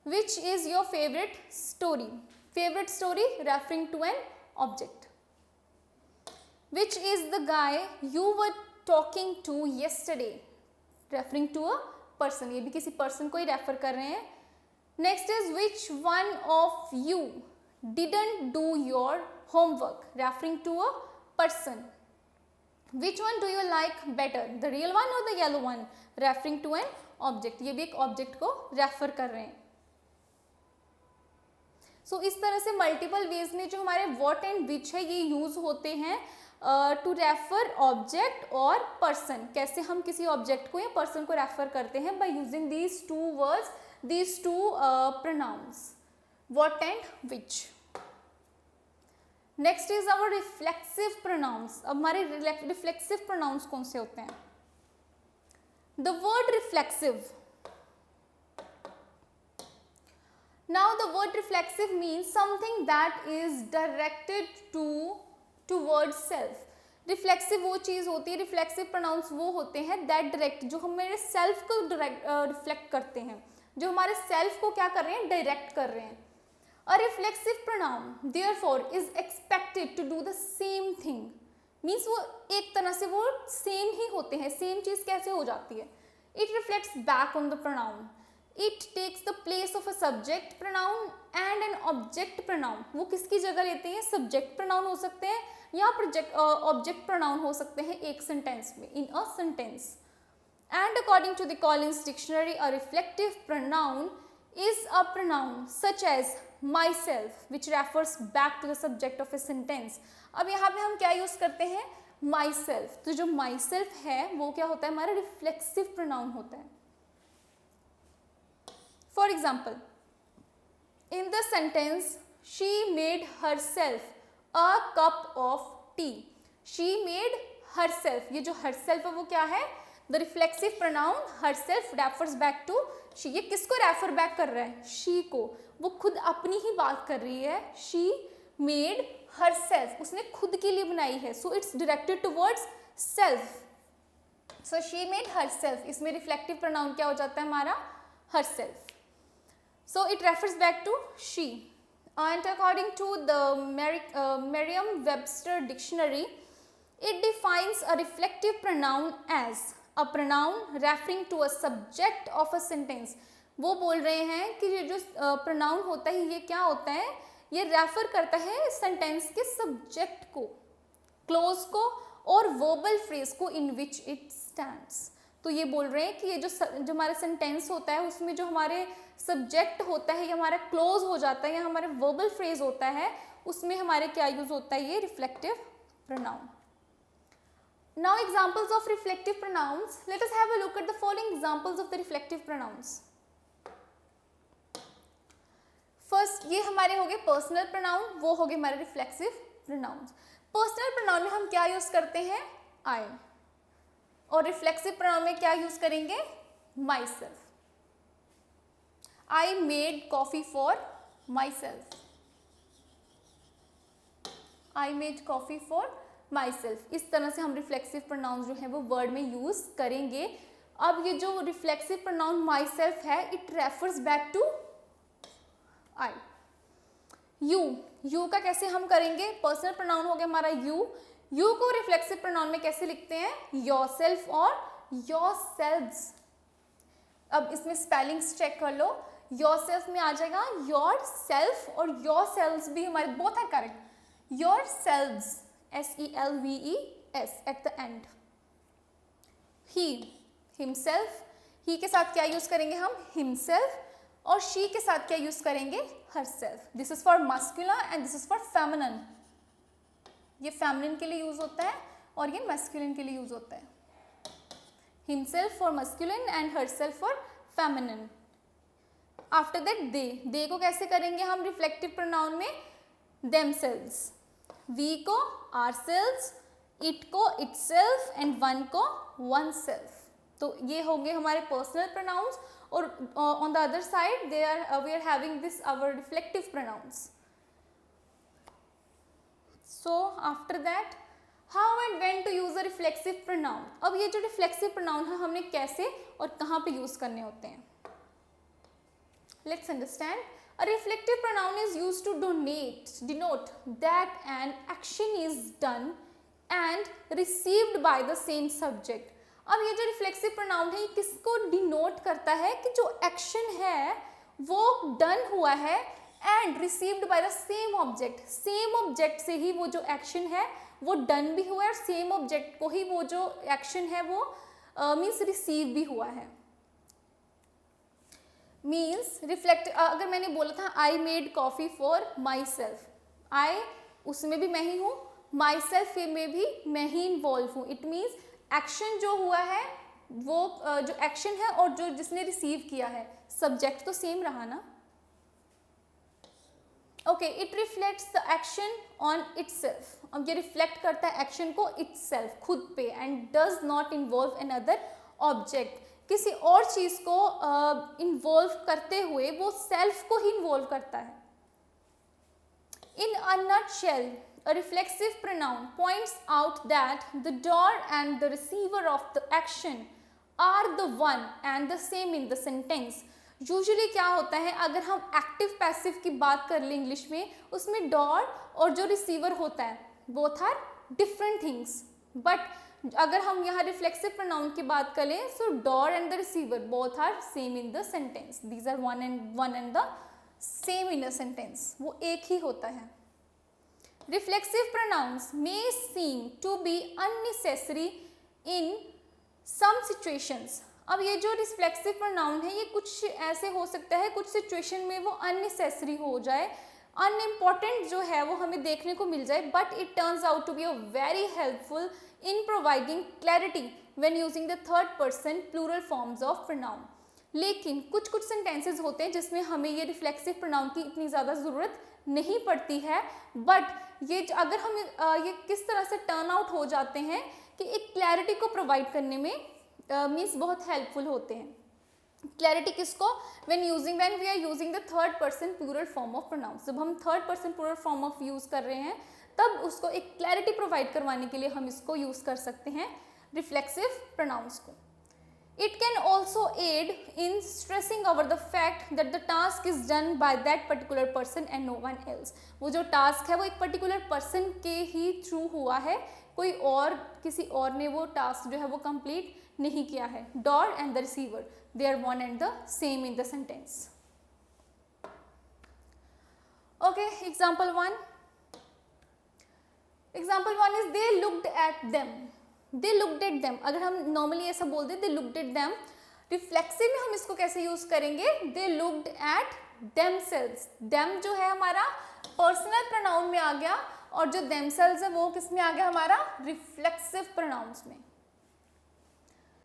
Which is your favorite story? Favorite story referring to an object. Which is the guy you were talking to yesterday? Referring to a person. ये भी किसी person को ही refer कर रहे हैं. Next is which one of you didn't do your homework? Referring to a person. Which one do you like better? The real one or the yellow one? Referring to an object. ये भी एक object को refer कर रहे हैं. सो इस तरह से मल्टीपल वेज में जो हमारे व्हाट एंड विच है ये यूज होते हैं टू रेफर ऑब्जेक्ट और पर्सन. कैसे हम किसी ऑब्जेक्ट को या पर्सन को रेफर करते हैं by using these two words, these two pronouns what and which. Next is our reflexive pronouns. अब हमारे रिफ्लेक्सिव प्रोनाउंस कौन से होते हैं? The word reflexive. Now the word reflexive means something that is directed towards self. Reflexive वो चीज़ होती है, reflexive pronouns वो होते हैं that direct, जो हमारे self को reflect करते हैं, जो हमारे self को क्या कर रहे हैं? direct कर रहे हैं. A reflexive pronoun therefore is expected to do the same thing. Means वो एक तरह से वो same ही होते हैं. same चीज़ कैसे हो जाती है? It reflects back on the pronoun. It takes the place of a subject pronoun and an object pronoun. वो किसकी जगह लेते हैं? subject pronoun हो सकते हैं या object pronoun हो सकते हैं एक sentence में, in a sentence. And according to the Collins Dictionary, a reflective pronoun is a pronoun such as myself which refers back to the subject of a sentence. अब यहाँ पे हम क्या यूज करते हैं, myself. तो जो myself है वो क्या होता है, हमारा रिफ्लेक्सिव प्रोनाउन होता है. For example, in the sentence she made herself a cup of tea. She made herself. ये जो herself है वो क्या है, the reflexive pronoun herself refers back to she. ये किसको रेफर बैक कर रहा है, she को. वो खुद अपनी ही बात कर रही है. she made herself, उसने खुद के लिए बनाई है. so it's directed towards self. so she made herself, इसमें reflective pronoun क्या हो जाता है हमारा, herself. so it refers back to she. And according to the Merriam-Webster dictionary, it defines a reflective pronoun as a pronoun referring to a subject of a sentence. वो बोल रहे हैं कि ये जो pronoun होता है ये क्या होता है, ये रेफर करता है सेंटेंस के सब्जेक्ट को, क्लोज को और वर्बल फ्रेज को इन विच इट स्टैंड्स. तो ये बोल रहे हैं कि ये जो हमारा सेंटेंस होता है उसमें जो हमारे सब्जेक्ट होता है, ये हमारा क्लोज हो जाता है या हमारा वर्बल फ्रेज होता है, उसमें हमारे क्या यूज होता है, ये reflective pronoun. Now examples of reflective pronouns. Let us have a look at the following examples of the reflective pronouns. First, ये हमारे हो गए पर्सनल प्रोनाउन, वो हो गए हमारे रिफ्लेक्सिव प्रोनाउन्स. पर्सनल प्रोनाउन में हम क्या यूज करते हैं, आई. और रिफ्लेक्सिव प्रोनाउन में क्या यूज करेंगे, my self. I made coffee for myself. I made coffee for myself. इस तरह से हम रिफ्लेक्सिव प्रोनाउन जो है वो वर्ड में यूज करेंगे. अब ये जो रिफ्लेक्सिव प्रोनाउन myself है, it refers back to I. you का कैसे हम करेंगे, पर्सनल प्रोनाउन हो गया हमारा you को रिफ्लेक्सिव प्रोनाउन में कैसे लिखते हैं, yourself और yourselves. अब इसमें स्पेलिंग्स चेक कर लो. yourself में आ जाएगा yourself और yourselves भी हमारे both are correct. yourselves selves at the end. he himself, he के साथ क्या यूज करेंगे हम, himself. और she के साथ क्या यूज करेंगे, herself. This is for masculine and this is for feminine. ये feminine के लिए यूज होता है और ये masculine के लिए यूज होता है. himself for masculine and herself for feminine. After that they को कैसे करेंगे हम रिफ्लेक्टिव प्रोनाउन में, themselves. वी को ourselves, इट को itself एंड वन को oneself. तो ये होंगे हमारे पर्सनल प्रोनाउंस. और on the other side we are having this our reflective pronouns. So after that how and when to use a reflexive pronoun. अब ये जो रिफ्लेक्सिव प्रोनाउन है हमने कैसे और कहाँ पे यूज करने होते हैं. Let's understand. A reflective pronoun is used to denote that an action is done and received by the same subject. अब ये जो reflexive pronoun है ये किसको denote करता है कि जो action है वो done हुआ है and received by the same object. Same object से ही वो जो action है वो done भी हुआ है और same object को ही वो जो action है वो means receive भी हुआ है. मीन्स रिफ्लेक्ट, अगर मैंने बोला था I made coffee for myself, I उसमें भी मैं ही हूँ, माई सेल्फ में भी मैं ही इन्वॉल्व हूँ. इट मीन्स एक्शन जो हुआ है वो जो एक्शन है और जो जिसने रिसीव किया है सब्जेक्ट तो सेम रहा ना. Okay, it reflects the action on itself. अब ये रिफ्लेक्ट करता है एक्शन को इटसेल्फ, खुद पे, and does not involve N other object. किसी और चीज को इन्वॉल्व करते हुए वो सेल्फ को ही इन्वॉल्व करता है. In a nutshell, a reflexive pronoun points out that the doer and the receiver of the action are the one and the same in the sentence. Usually क्या होता है, अगर हम एक्टिव पैसिव की बात कर लें इंग्लिश में, उसमें डॉर और जो रिसीवर होता है both are different things. But अगर हम यहाँ रिफ्लेक्सिव प्रोनाउन की बात करें, so doer and the receiver both are same in the sentence. These are one and the same in the sentence. वो एक ही होता है. Reflexive pronouns may seem to be unnecessary in some situations. अब ये जो रिफ्लेक्सिव प्रोनाउन है ये कुछ ऐसे हो सकता है, कुछ सिचुएशन में वो अननेसेसरी हो जाए, अनइम्पॉर्टेंट जो है वो हमें देखने को मिल जाए, but it turns out to be a very helpful in providing clarity when using the third person plural forms of pronoun. लेकिन कुछ कुछ सेंटेंसेस होते हैं जिसमें हमें ये रिफ्लेक्सिव प्रोनाउन की इतनी ज़्यादा ज़रूरत नहीं पड़ती है, बट ये अगर हम ये किस तरह से टर्न आउट हो जाते हैं कि एक क्लैरिटी को प्रोवाइड करने में मीन्स बहुत हेल्पफुल होते हैं। क्लैरिटी किसको? When we are using the third person plural form of pronouns. जब हम third person plural form of use कर रहे हैं तब उसको एक क्लैरिटी प्रोवाइड करवाने के लिए हम इसको यूज कर सकते हैं रिफ्लेक्सिव प्रोनाउंस को। It can also aid in stressing over the fact that the task is done by that particular person and no one else। वो जो टास्क है वो एक पर्टिकुलर पर्सन के ही थ्रू हुआ है, कोई और किसी और ने वो टास्क जो है वो कंप्लीट नहीं किया है। Doer and the receiver they are one and the same in the sentence. Okay, example one is they looked at them. They looked at them, अगर हम नॉर्मली ऐसा बोल दें they looked at them, reflexive में हम इसको कैसे यूज करेंगे? They looked at themselves. Them जो है हमारा पर्सनल प्रोनाउन में आ गया और जो देमसेल्व्स है वो किस में आ गया? हमारा रिफ्लेक्सिव प्रोनाउंस में।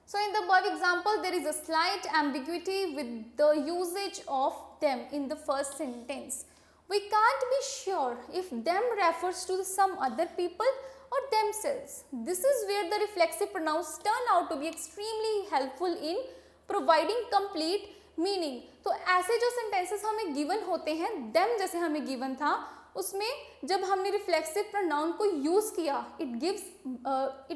So in the above example there is a slight ambiguity with the usage of them in the first sentence. We can't be sure if them refers to some other people or themselves. This is where the reflexive pronouns turn out to be extremely helpful in providing complete meaning. तो ऐसे जो sentences हमें given होते हैं, them जैसे हमें given था, उसमें जब हमने रिफ्लेक्सिव प्रोनाउन को यूज किया it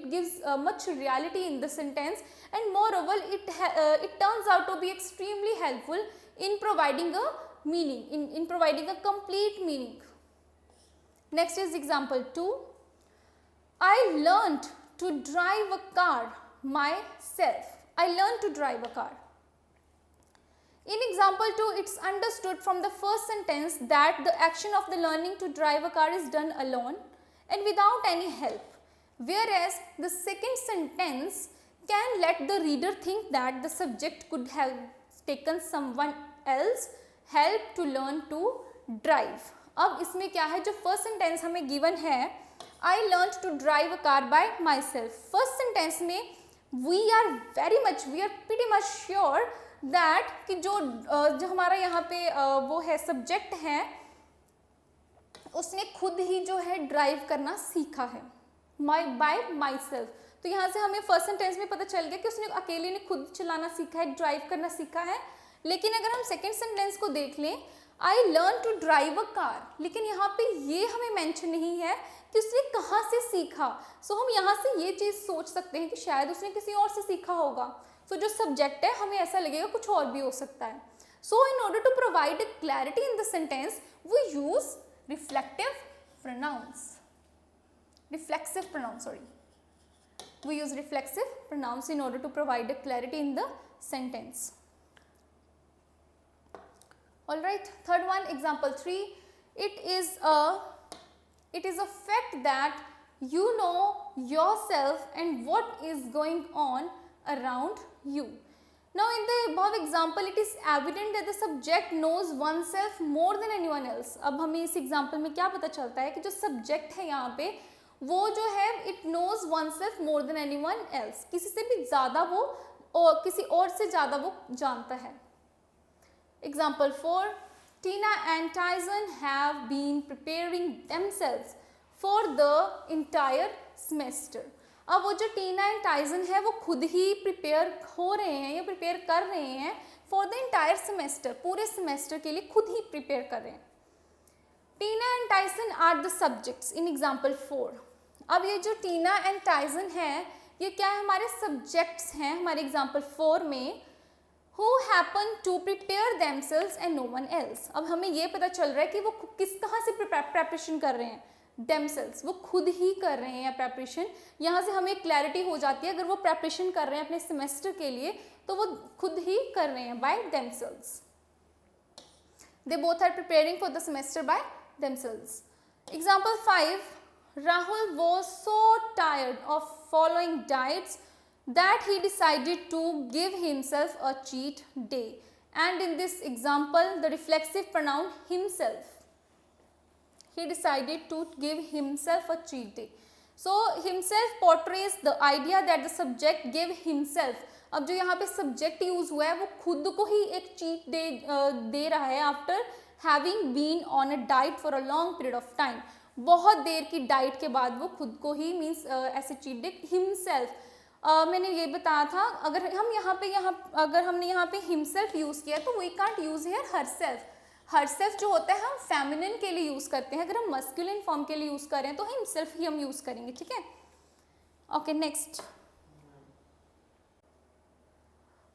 gives much reality in the sentence and moreover it turns out to be extremely helpful in providing a meaning, in providing a complete meaning. Next is example 2। I learned to drive a car myself. I learn to drive a car. In example 2, it's understood from the first sentence that the action of the learning to drive a car is done alone and without any help, whereas the second sentence can let the reader think that the subject could have taken someone else help to learn to drive। अब इसमें क्या है, जो फर्स्ट सेंटेंस हमें गिवन है I learned to drive a car by myself, first sentence में we are pretty much sure that कि जो हमारा यहाँ पे वो है सब्जेक्ट है उसने खुद ही जो है ड्राइव करना सीखा है बाय माई सेल्फ। तो यहाँ से हमें फर्स्ट सेंटेंस में पता चल गया कि उसने अकेले ने खुद चलाना सीखा है, ड्राइव करना सीखा है। लेकिन अगर हम सेकेंड सेंटेंस को देख लें I learn to drive a car, लेकिन यहाँ पे ये हमें मेंशन नहीं है कि उसने कहाँ से सीखा। सो हम यहाँ से ये चीज़ सोच सकते हैं कि शायद उसने किसी और से सीखा होगा। तो जो सब्जेक्ट है हमें ऐसा लगेगा कुछ और भी हो सकता है। So in order to provide clarity in the sentence we use reflexive pronouns in order to provide a clarity in the sentence. All right, third one, example 3. It is a fact that you know yourself and what is going on around you. Now in the above example it is evident that the subject knows oneself more than anyone else। अब हमें इस एग्जाम्पल में क्या पता चलता है कि जो सब्जेक्ट है यहाँ पे वो जो है it knows oneself more than anyone else, किसी से भी ज़्यादा वो और किसी और से ज़्यादा वो जानता है। Example 4, Tina and Tyson have been preparing themselves for the entire semester। अब वो जो टीना एंड टाइसन है वो खुद ही प्रिपेयर हो रहे हैं या प्रिपेयर कर रहे हैं फॉर द इंटायर सेमेस्टर, पूरे सेमेस्टर के लिए खुद ही प्रिपेयर कर रहे हैं। Tina and Tyson are the subjects in example 4। अब ये जो टीना एंड टाइसन है ये क्या है, हमारे सब्जेक्ट्स हैं हमारे एग्जाम्पल 4 में। Who happen to prepare themselves and no one else. अब हमें ये पता चल रहा है कि वो किस तरह से प्रेपरेशन कर रहे हैं, देमसेल्व्स, वो खुद ही कर रहे हैं या प्रेपरेशन। यहाँ से हमें क्लैरिटी हो जाती है अगर वो प्रेपरेशन कर रहे हैं अपने सेमेस्टर के लिए तो वो खुद ही कर रहे हैं by themselves. They both are preparing for the semester by themselves. Example 5, Rahul was so tired of following diets that he decided to give himself a cheat day. And in this example, the reflexive pronoun himself. He decided to give himself a cheat day. So himself portrays the idea that the subject gave himself. अब जो यहाँ पे subject यूज हुआ है वो खुद को ही एक cheat day दे रहा है after having been on a diet for a long period of time. बहुत देर की डाइट के बाद वो खुद को ही मीन्स ऐसे cheat day himself. मैंने ये बताया था अगर हम अगर हमने यहाँ पे himself यूज किया तो we can't use here herself. Herself जो होता है हम फेमिनिन के लिए यूज करते हैं, अगर हम मस्कुलिन फॉर्म के लिए यूज कर रहे हैं तो हिमसेल्फ ही हम यूज करेंगे, ठीक है. Okay, next.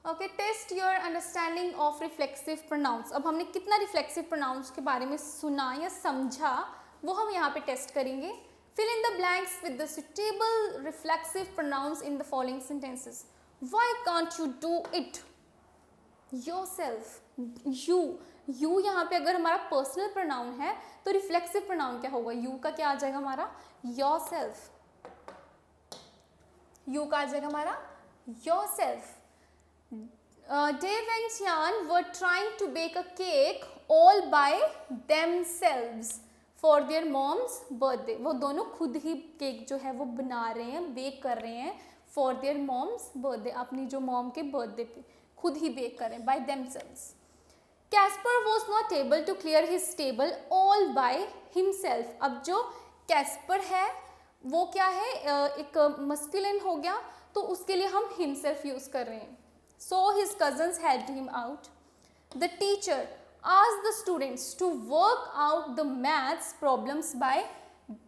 Okay, test your understanding of reflexive pronouns. अब हमने कितना रिफ्लेक्सिव प्रोनाउंस के बारे में सुना या समझा वो हम यहाँ पे टेस्ट करेंगे. Fill in the blanks with the suitable reflexive pronouns in the following sentences. Why can't you do it yourself. You यहाँ पे अगर हमारा पर्सनल प्रोनाउन है तो रिफ्लेक्सिव प्रोनाउन क्या होगा, यू का क्या आ जाएगा हमारा योरसेल्फ. यू का आ जाएगा हमारा yourself. Dave and Tian were trying to bake a cake all by themselves for their mom's birthday. वो दोनों खुद ही केक जो है वो बना रहे हैं, बेक कर रहे हैं for their mom's birthday. अपनी जो मॉम के बर्थडे पे खुद ही बेक कर रहे हैं by themselves. Casper was not able to clear his table all by himself. अब जो कैस्पर है वो क्या है, एक मस्कुलिन हो गया तो उसके लिए हम himself यूज कर रहे हैं. So his cousins helped him out. The teacher asked the students to work out the maths problems by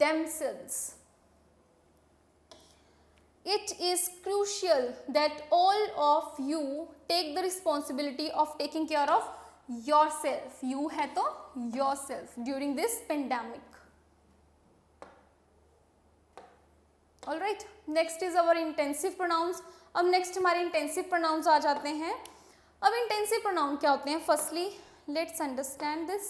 themselves. It is crucial that all of you take the responsibility of taking care of yourself. You है तो yourself during this pandemic. All right. Next is our intensive pronouns. अब next हमारे intensive pronouns आ जाते हैं. अब intensive pronoun क्या होते हैं? Firstly, let's understand this.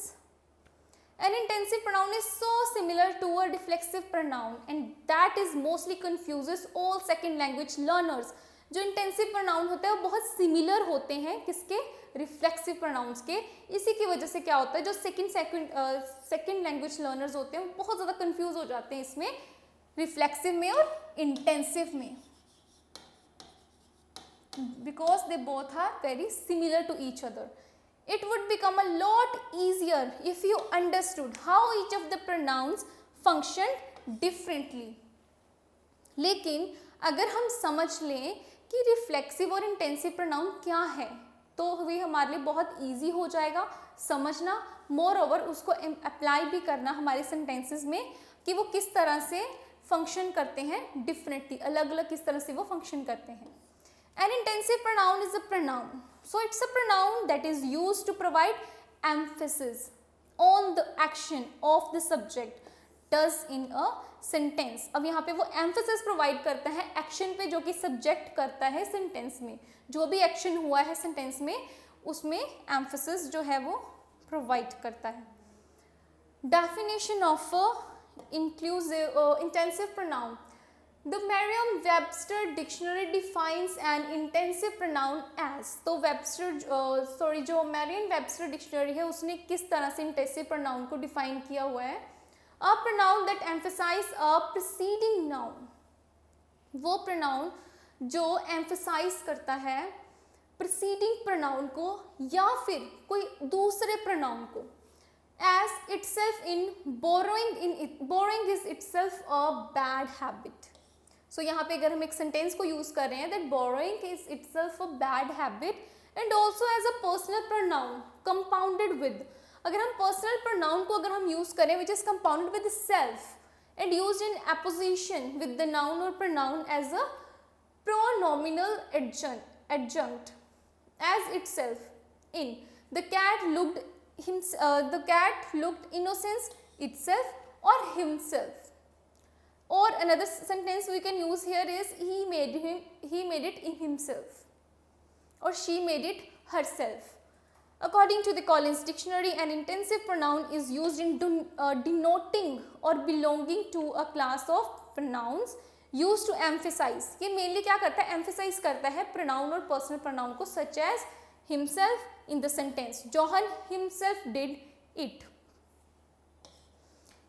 An intensive pronoun is so similar to a reflexive pronoun and that is mostly confuses all second language learners. जो इंटेंसिव प्रोनाउन होते हैं वो बहुत सिमिलर होते हैं किसके, रिफ्लेक्सिव प्रोनाउंस के. इसी की वजह से क्या होता है जो सेकंड लैंग्वेज लर्नर्स होते हैं वो बहुत ज़्यादा कंफ्यूज हो जाते हैं इसमें, रिफ्लेक्सिव में और इंटेंसिव में, because they both are very similar to each other. It would become a lot easier if you understood how each of the pronouns function differently. लेकिन अगर हम समझ लें कि रिफ्लेक्सिव और इंटेंसिव प्रोनाउन क्या है तो वे हमारे लिए बहुत इजी हो जाएगा समझना. मोर ओवर उसको अप्लाई भी करना हमारे सेंटेंसेस में कि वो किस तरह से फंक्शन करते हैं डिफरेंटली, अलग अलग किस तरह से वो फंक्शन करते हैं. An intensive pronoun is a pronoun. So it's a pronoun that is used to provide emphasis on the action of the subject does in a sentence. अब यहाँ पे वो emphasis provide करता है action पे जो कि subject करता है sentence में. जो भी action हुआ है sentence में उसमें emphasis जो है वो provide करता है. Definition of inclusive intensive pronoun. The Merriam-Webster dictionary defines an intensive pronoun as. तो जो Merriam-Webster dictionary है उसने किस तरह से intensive pronoun को define किया हुआ है. A pronoun that emphasize a preceding noun. वो pronoun जो emphasize करता है preceding pronoun को या फिर कोई दूसरे pronoun को. As itself in borrowing is itself a bad habit. So यहाँ पे अगर हम एक सेंटेंस को यूज कर रहे हैं that borrowing is itself a bad habit and also as a personal pronoun compounded with. अगर हम personal pronoun को अगर हम यूज करें which is compounded with self and used in apposition with the noun or pronoun as a pronominal adjunct as itself in. The cat looked innocent itself or himself. Or another sentence we can use here is he made it in himself or she made it herself. According to the Collins Dictionary, an intensive pronoun is used in denoting or belonging to a class of pronouns use to emphasize, ये मेनली क्या करता है, एम्फेसाइज करता है प्रोनाउन और पर्सनल प्रोनाउन को, such as himself in the sentence, John himself did it.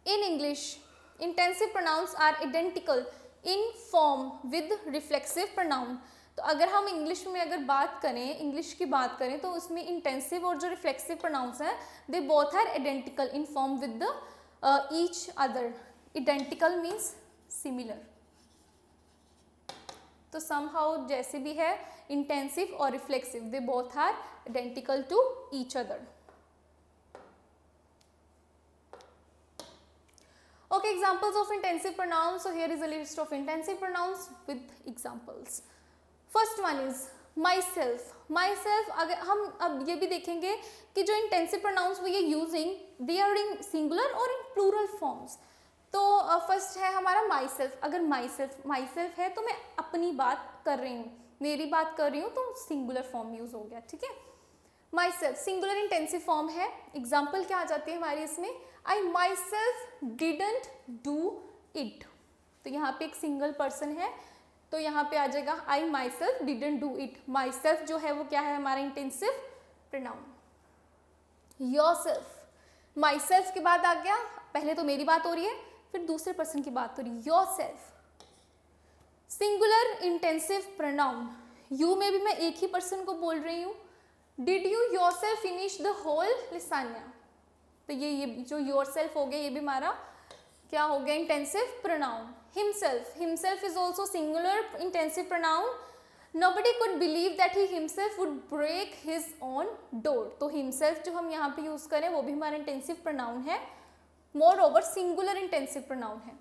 In English intensive pronouns are identical in form with reflexive pronoun. तो अगर हम इंग्लिश में अगर बात करें, इंग्लिश की बात करें, तो उसमें इंटेंसिव और जो रिफ्लेक्सिव प्रोनाउंस हैं they both are identical in form with the each other. Identical means similar, तो समहाउ जैसे भी है इंटेंसिव और reflexive they both are identical to each other. Okay, examples of intensive pronouns. So here is a list of intensive pronouns with examples. First one is myself. Myself, अगर हम अब ये भी देखेंगे कि जो intensive pronouns we are using, they are in singular और in plural forms. तो फर्स्ट है हमारा myself. अगर myself है तो मैं अपनी बात कर रही हूँ, मेरी बात कर रही हूँ, तो singular form यूज हो गया, ठीक है। myself सिंगुलर इंटेंसिव फॉर्म है। एग्जाम्पल क्या आ जाती है हमारी इसमें, I myself didn't do it, तो यहाँ पे एक सिंगल पर्सन है, तो यहाँ पे आ जाएगा I myself didn't do it. Myself जो है वो क्या है हमारा intensive pronoun. Yourself, myself के बाद आ गया, पहले तो मेरी बात हो रही है, फिर दूसरे पर्सन की बात हो रही है, your self singular intensive pronoun. You में भी मैं एक ही पर्सन को बोल रही हूँ। Did you yourself finish the whole लिसानिया, तो ये जो योरसेल्फ हो गया ये भी हमारा क्या हो गया intensive pronoun. Himself is also singular intensive pronoun. Nobody could believe that he himself would break his own door, तो हिमसेल्फ जो हम यहाँ पे यूज करें वो भी हमारा इंटेंसिव प्रोनाउन है, more over singular intensive pronoun है।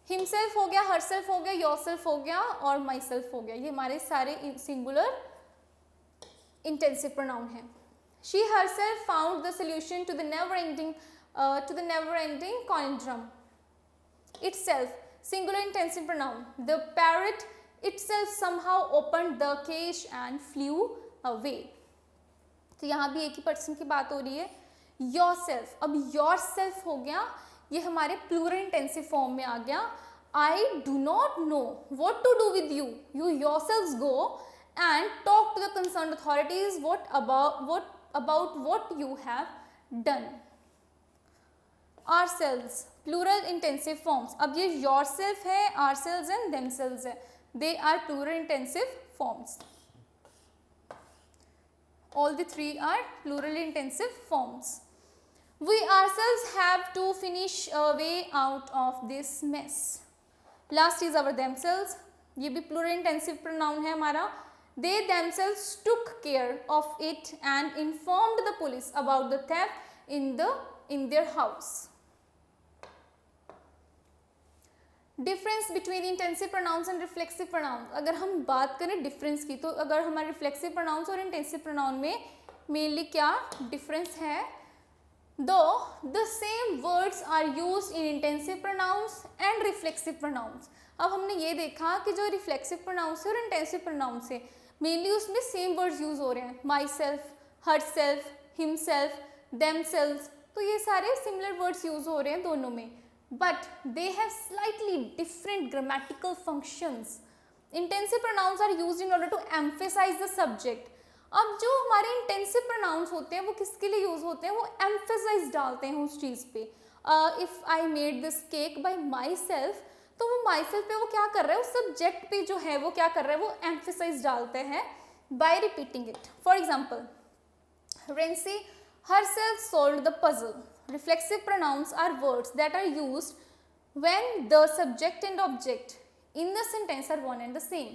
हिमसेल्फ हो गया, हरसेल्फ हो गया, योरसेल्फ हो गया और माईसेल्फ हो गया, ये हमारे सारे सिंगुलर इंटेंसिव प्रोनाउन है। She herself found the solution to the never ending conundrum. itself singular intensive pronoun, the parrot itself somehow opened the cage and flew away, तो यहाँ भी एक ही पर्सन की बात हो रही है। yourself, अब yourself हो गया, ये हमारे प्लूरल इंटेंसिव फॉर्म में आ गया। I do not know what to do with you, you yourselves go and talk to the concerned authorities about what you have done. Ourselves plural intensive forms, अब ये yourself है, ourselves and themselves है, they are plural intensive forms. All the three are plural intensive forms. We ourselves have to finish a way out of this mess. Last is our themselves, ये भी plural intensive pronoun है हमारा। They themselves took care of it and informed the police about the theft in their house. Difference between intensive pronouns and reflexive pronouns, अगर हम बात करें डिफरेंस की, तो अगर हमारे रिफ्लेक्सिव प्रोनाउंस और इंटेंसिव प्रोनाउन में मेनली क्या डिफरेंस है, though the same words are used in intensive pronouns and reflexive pronouns. अब हमने ये देखा कि जो रिफ्लेक्सिव प्रोनाउंस है और इंटेंसिव प्रोनाउंस है मेनली उसमें सेम वर्ड्स यूज हो रहे हैं, my self, her self, him self, them self, तो ये सारे सिमिलर वर्ड्स यूज हो रहे हैं दोनों में, but they have slightly different grammatical functions. Intensive pronouns are used in order to emphasize the subject. अब जो हमारे intensive pronouns होते हैं वो किसके लिए यूज होते हैं, वो emphasize डालते हैं उस चीज़ पे। If I made this cake by myself, तो वो myself पे वो क्या कर रहा है, उस subject पे जो है वो क्या कर रहा है, वो emphasize डालते हैं by repeating it. For example, Renzi herself solved the puzzle. Reflexive pronouns are words that are used when the subject and object in the sentence are one and the same.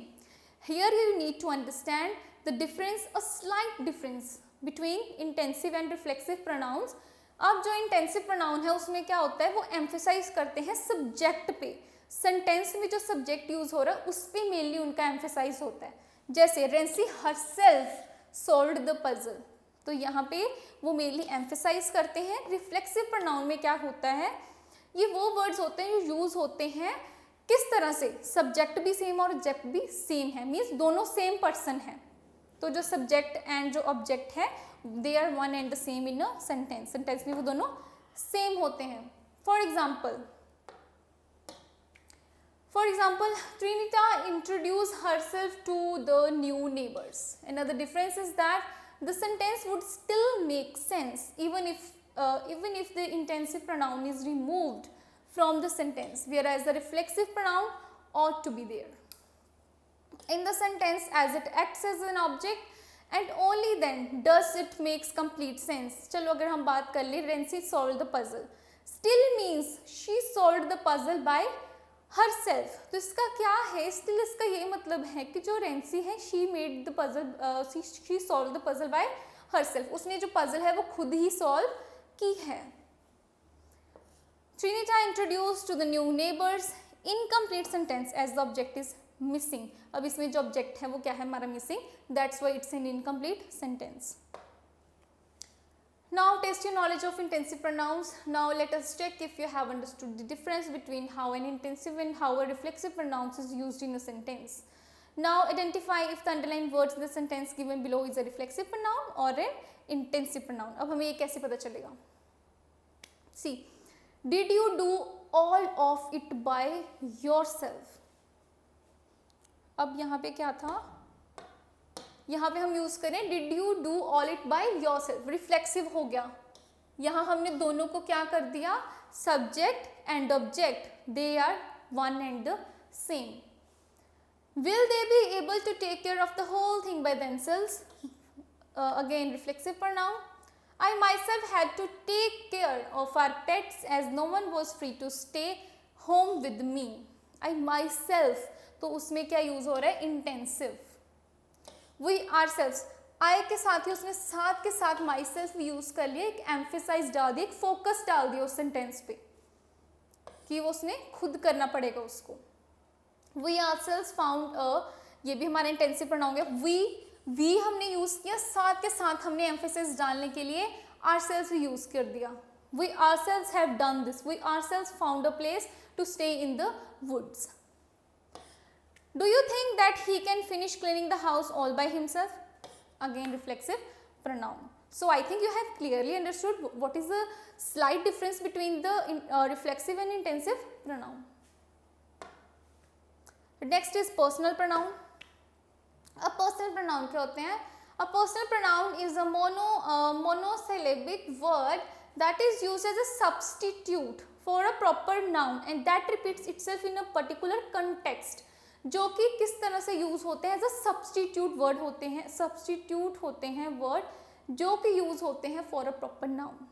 Here you need to understand the difference, a slight difference between intensive and reflexive pronouns. अब जो intensive pronoun है उसमें क्या होता है, वो emphasize करते हैं subject पे, sentence में जो subject use हो रहा है उस पे mainly उनका emphasize होता है। जैसे Renzi herself solved the puzzle, तो यहाँ पे वो मेनली एम्फेसाइज करते हैं। रिफ्लेक्सिव प्रोनाउन में क्या होता है, ये वो वर्ड्स होते हैं जो यूज होते हैं किस तरह से, सब्जेक्ट भी सेम और ऑब्जेक्ट भी सेम है, मीन्स दोनों सेम पर्सन है, तो जो सब्जेक्ट एंड जो ऑब्जेक्ट है they are one and the same in a sentence, sentence में वो दोनों सेम होते हैं। For For example, Trinita introduced herself to the new neighbors. Another difference is that the sentence would still make sense even if the intensive pronoun is removed from the sentence, whereas the reflexive pronoun ought to be there in the sentence as it acts as an object and only then does it makes complete sense. चलो अगर हम बात कर ले, Renzi solved the puzzle, still means she solved the puzzle by herself. तो इसका क्या है, स्टिल इसका ये मतलब है कि जो रेंसी है she made the puzzle, she solve the puzzle by herself, उसने जो पजल है वो खुद ही सॉल्व की है. Trinita introduced to the new neighbors, incomplete sentence as the object is missing. अब इसमें जो ऑब्जेक्ट है वो क्या है हमारा missing, that's why it's an incomplete sentence. Now test your knowledge of intensive pronouns. Now let us check if you have understood the difference between how an intensive and how a reflexive pronoun is used in a sentence. Now identify if the underlined words in the sentence given below is a reflexive pronoun or an intensive pronoun. अब हमें ये कैसे पता चलेगा? See, did you do all of it by yourself? अब यहाँ पे क्या था, यहाँ पे हम यूज करें did you do all it by yourself, reflexive हो गया. यहाँ हमने दोनों को क्या कर दिया, subject and object, they are one and the same. Will they be able to take care of the whole thing by themselves, again reflexive pronoun. I myself had to take care of our pets as no one was free to stay home with me. I myself, तो उसमें क्या यूज हो रहा है, इंटेंसिव. We ourselves, I के साथ ही उसने साथ के साथ myself यूज कर लिया, एक एम्फेसाइज डाल दिया, एक फोकस डाल दिया उस सेंटेंस पे कि वो उसने खुद करना पड़ेगा उसको. We ourselves found a, ये भी हमारा इंटेंसिव प्रोनाउन है. we हमने यूज किया, साथ के साथ हमने एम्फेसिस डालने के लिए ourselves भी यूज कर दिया. We ourselves have done this. We ourselves found a place to stay in the woods. Do you think that he can finish cleaning the house all by himself? Again reflexive pronoun. So I think you have clearly understood what is the slight difference between the reflexive and intensive pronoun. Next is personal pronoun. अब पर्सनल प्रोनाउन क्या होते हैं? A personal pronoun is a monosyllabic word that is used as a substitute for a proper noun and that repeats itself in a particular context. जो कि किस तरह से यूज होते हैं, एज अ सब्सटीट्यूट वर्ड होते हैं, सब्सटीट्यूट होते हैं वर्ड जो कि यूज होते हैं फॉर अ प्रॉपर नाउन.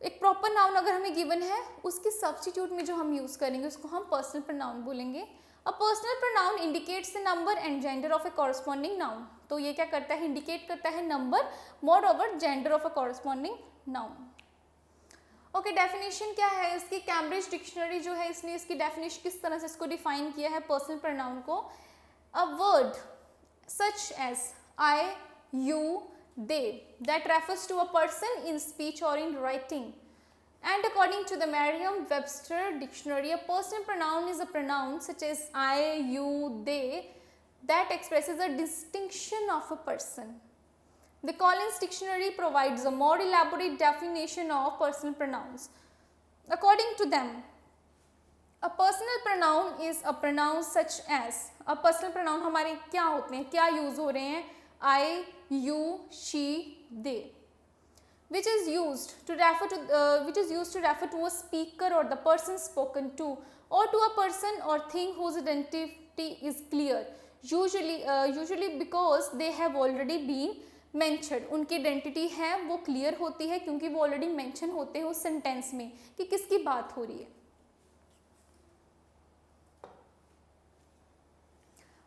एक प्रॉपर नाउन अगर हमें गिवन है, उसकी सब्सटीट्यूट में जो हम यूज करेंगे उसको हम पर्सनल प्रोनाउन बोलेंगे. A personal pronoun indicates the number and gender of a corresponding noun. तो ये क्या करता है, इंडिकेट करता है number moreover gender of a corresponding noun. Okay, definition क्या है इसकी? कैम्ब्रिज डिक्शनरी जो है इसने इसकी डेफिनेशन किस तरह से इसको डिफाइन किया है पर्सनल प्रोनाउन को. A word such as I, you, they that refers to a person in speech or in writing. And according to the Merriam-Webster dictionary, a personal pronoun is a pronoun such as I, you, they that expresses a distinction of a person. The Collins Dictionary provides a more elaborate definition of personal pronouns. According to them, a personal pronoun is a pronoun such as, a personal pronoun हमारे क्या होते हैं, क्या यूज हो रहे हैं? I, you, she, they. Which is used to refer to a speaker or the person spoken to, or to a person or thing whose identity is clear, usually because they have already been mentioned. उनकी identity है वो clear होती है क्योंकि वो already mention होते हैं उस sentence में कि किसकी बात हो रही है.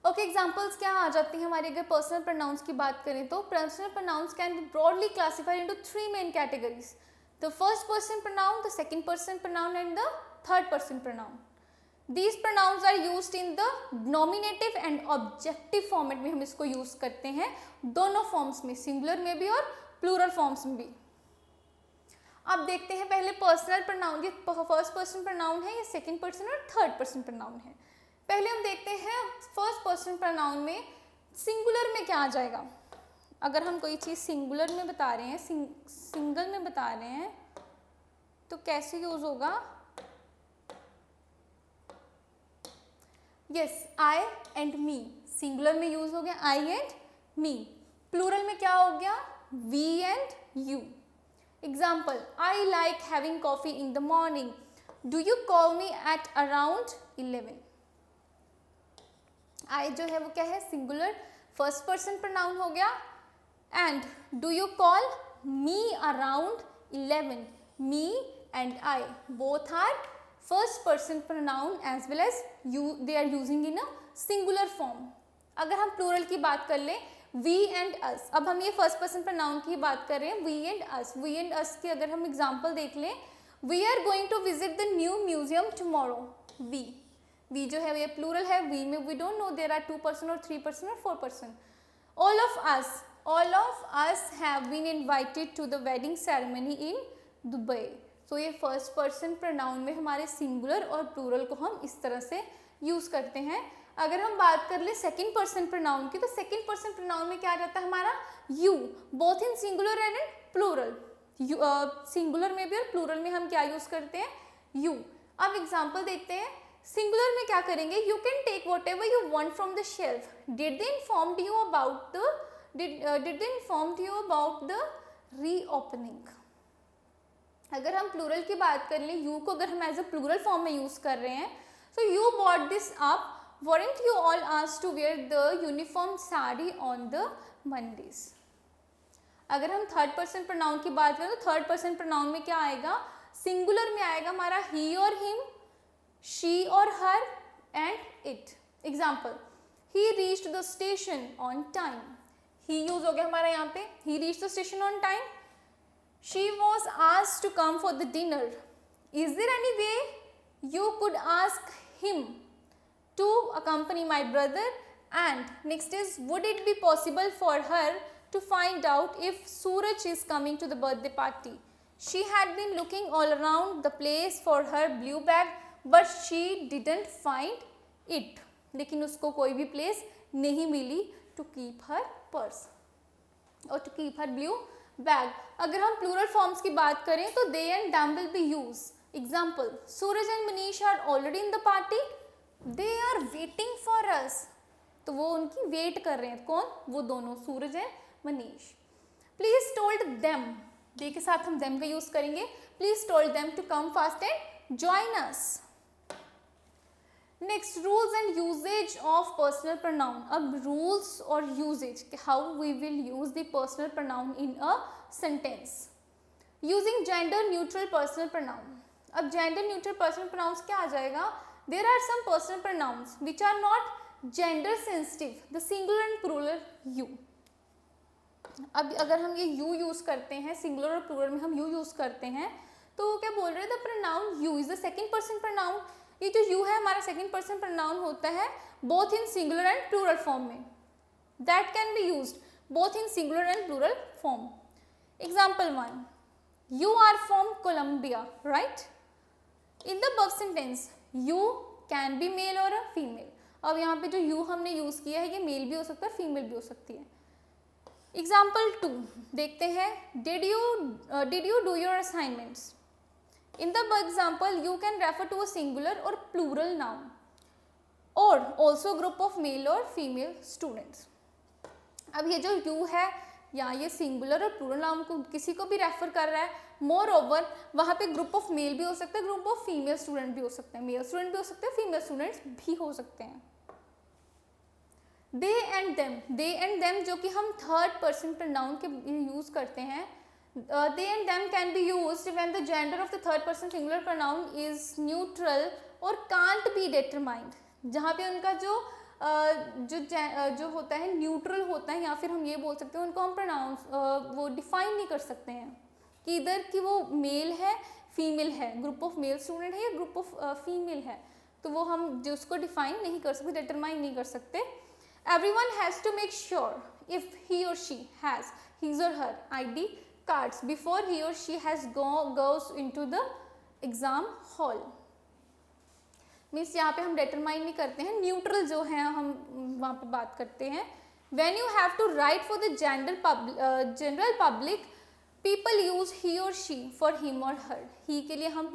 ओके, एग्जाम्पल्स क्या आ जाती हैं हमारे अगर पर्सनल प्रोनाउंस की बात करें तो? Personal pronouns can be broadly classified into three main categories. The first person pronoun, the second person pronoun and the third person pronoun. These pronouns are used in the nominative and objective format में हम इसको यूज करते हैं, दोनों फॉर्म्स में, सिंगुलर में भी और प्लूरल फॉर्म्स में भी. अब देखते हैं पहले पर्सनल प्रोनाउन, ये फर्स्ट पर्सन प्रोनाउन है, ये सेकंड पर्सन और थर्ड पर्सन प्रोनाउन है. पहले हम देखते हैं फर्स्ट पर्सन प्रोनाउन में सिंगुलर में क्या आ जाएगा. अगर हम कोई चीज़ सिंगुलर में बता रहे हैं, सिंगल में बता रहे हैं, तो कैसे यूज होगा? Yes, I and me, singular में यूज हो गया आई एंड मी, प्लूरल में क्या हो गया we and you. Example, I like having coffee in the morning, do you call me at around 11। I जो है वो क्या है सिंगुलर फर्स्ट पर्सन प्रोनाउन हो गया, and do you call me around 11, me and I both are first person pronoun as well as you, they are using in a singular form. अगर हम प्लूरल की बात कर लें वी एंड अस, अब हम ये फर्स्ट पर्सन प्रोनाउन की बात कर रहे हैं we and us. We and us की अगर हम एग्जांपल देख लें, we are going to visit the new museum tomorrow, we जो है ये प्लूरल है, वी में we don't know there are 2 person और 3 पर्सन और 4 person. All of us have been invited to the wedding ceremony in Dubai. तो ये फर्स्ट पर्सन प्रोनाउन में हमारे सिंगुलर और प्लूरल को हम इस तरह से यूज करते हैं। अगर हम बात कर ले सेकंड पर्सन प्रोनाउन की, तो सेकंड पर्सन प्रोनाउन में क्या आ जाता है हमारा you, both in singular and in plural. Singular में भी और प्लूरल में हम क्या यूज करते हैं यू। अब एग्जांपल देखते हैं, सिंगुलर में क्या करेंगे, you can take whatever you want from the shelf, did they informed you about the reopening. अगर हम प्लूरल की बात कर लें, यू को अगर हम एज अ प्लूरल फॉर्म में यूज कर रहे हैं, so you bought this up, weren't you all asked to wear the uniform sari on the Mondays। अगर हम थर्ड पर्सन प्रोनाउन की बात करें तो थर्ड पर्सन प्रोनाउन में क्या आएगा, सिंगुलर में आएगा हमारा ही और हिम, शी और her and it. Example, he reached the station on time, he use हो गया हमारा यहाँ पे, he reached the station on time. She was asked to come for the dinner, is there any way you could ask him to accompany my brother। And next is, would it be possible for her to find out if Suraj is coming to the birthday party? She had been looking all around the place for her blue bag but she didn't find it। लेकिन उसको कोई भी प्लेस नहीं मिली to keep her purse और to keep her blue bag। अगर हम प्लूरल फॉर्म्स की बात करें तो they and them will be used। Example, Suraj and Manish are already in the party, they are waiting for us। तो वो उनकी वेट कर रहे हैं, कौन, वो दोनों, Suraj and Manish. Please told them, they के साथ हम देम का यूज करेंगे, please told them to come fast and join us. Next, rules and usages of personal pronoun. अब रूल्स और usages, how we will use the personal pronoun in a sentence using gender neutral personal pronoun. अब जेंडर न्यूट्रल पर्सनल प्रोनाउंस क्या आ जाएगा, there are some personal pronouns which are not gender sensitive, the singular and plural you। अब अगर हम ये you यूज करते हैं, सिंगुलर और प्लूरल में हम you यूज करते हैं, तो वो क्या बोल रहे हैं, the pronoun you is the second person pronoun। ये जो you है हमारा second person pronoun होता है both in singular and plural form में, that can be used both in singular and plural form। Example 1, you are from Colombia, right? In the above sentence you can be male or a female। अब यहाँ पे जो you हमने यूज किया है ये मेल भी हो सकता है, फीमेल भी हो सकती है। एग्जाम्पल 2 देखते हैं, did you do your assignments। In the example you can refer to a singular or plural noun or also group of male or female students। अब ये जो you है या ये सिंगुलर और प्लूरल नाउन को किसी को भी रेफर कर रहा है, मोर ओवर वहाँ पे ग्रुप ऑफ मेल भी हो सकता है, ग्रुप ऑफ फीमेल स्टूडेंट भी हो सकते हैं, मेल स्टूडेंट भी हो सकते हैं, फीमेल स्टूडेंट्स भी हो सकते हैं। दे एंड देम जो कि हम थर्ड पर्सन प्रोनाउन के यूज करते हैं, they and them can be used when the gender of the third person singular pronoun is neutral और कांट बी डिटरमाइंड। जहाँ पे उनका जो होता है न्यूट्रल होता है, या फिर हम ये बोल सकते हैं उनको हम प्रोनाउंस वो डिफाइन नहीं कर सकते हैं कि इधर कि वो मेल है फीमेल है, ग्रुप ऑफ मेल स्टूडेंट है या ग्रुप ऑफ फीमेल है, तो वो हम जो उसको डिफाइन नहीं कर सकते, डिटरमाइन नहीं कर सकते। Everyone has to make sure if he और शी हैज़ हिज और her ID cards before he और she has goes into the exam hall. Means यहाँ पे हम डिटरमाइन नहीं करते हैं, न्यूट्रल जो है हम वहाँ पे बात करते हैं। When you have to write for the general public people use he और शी फॉर हिम और हर। ही के लिए हम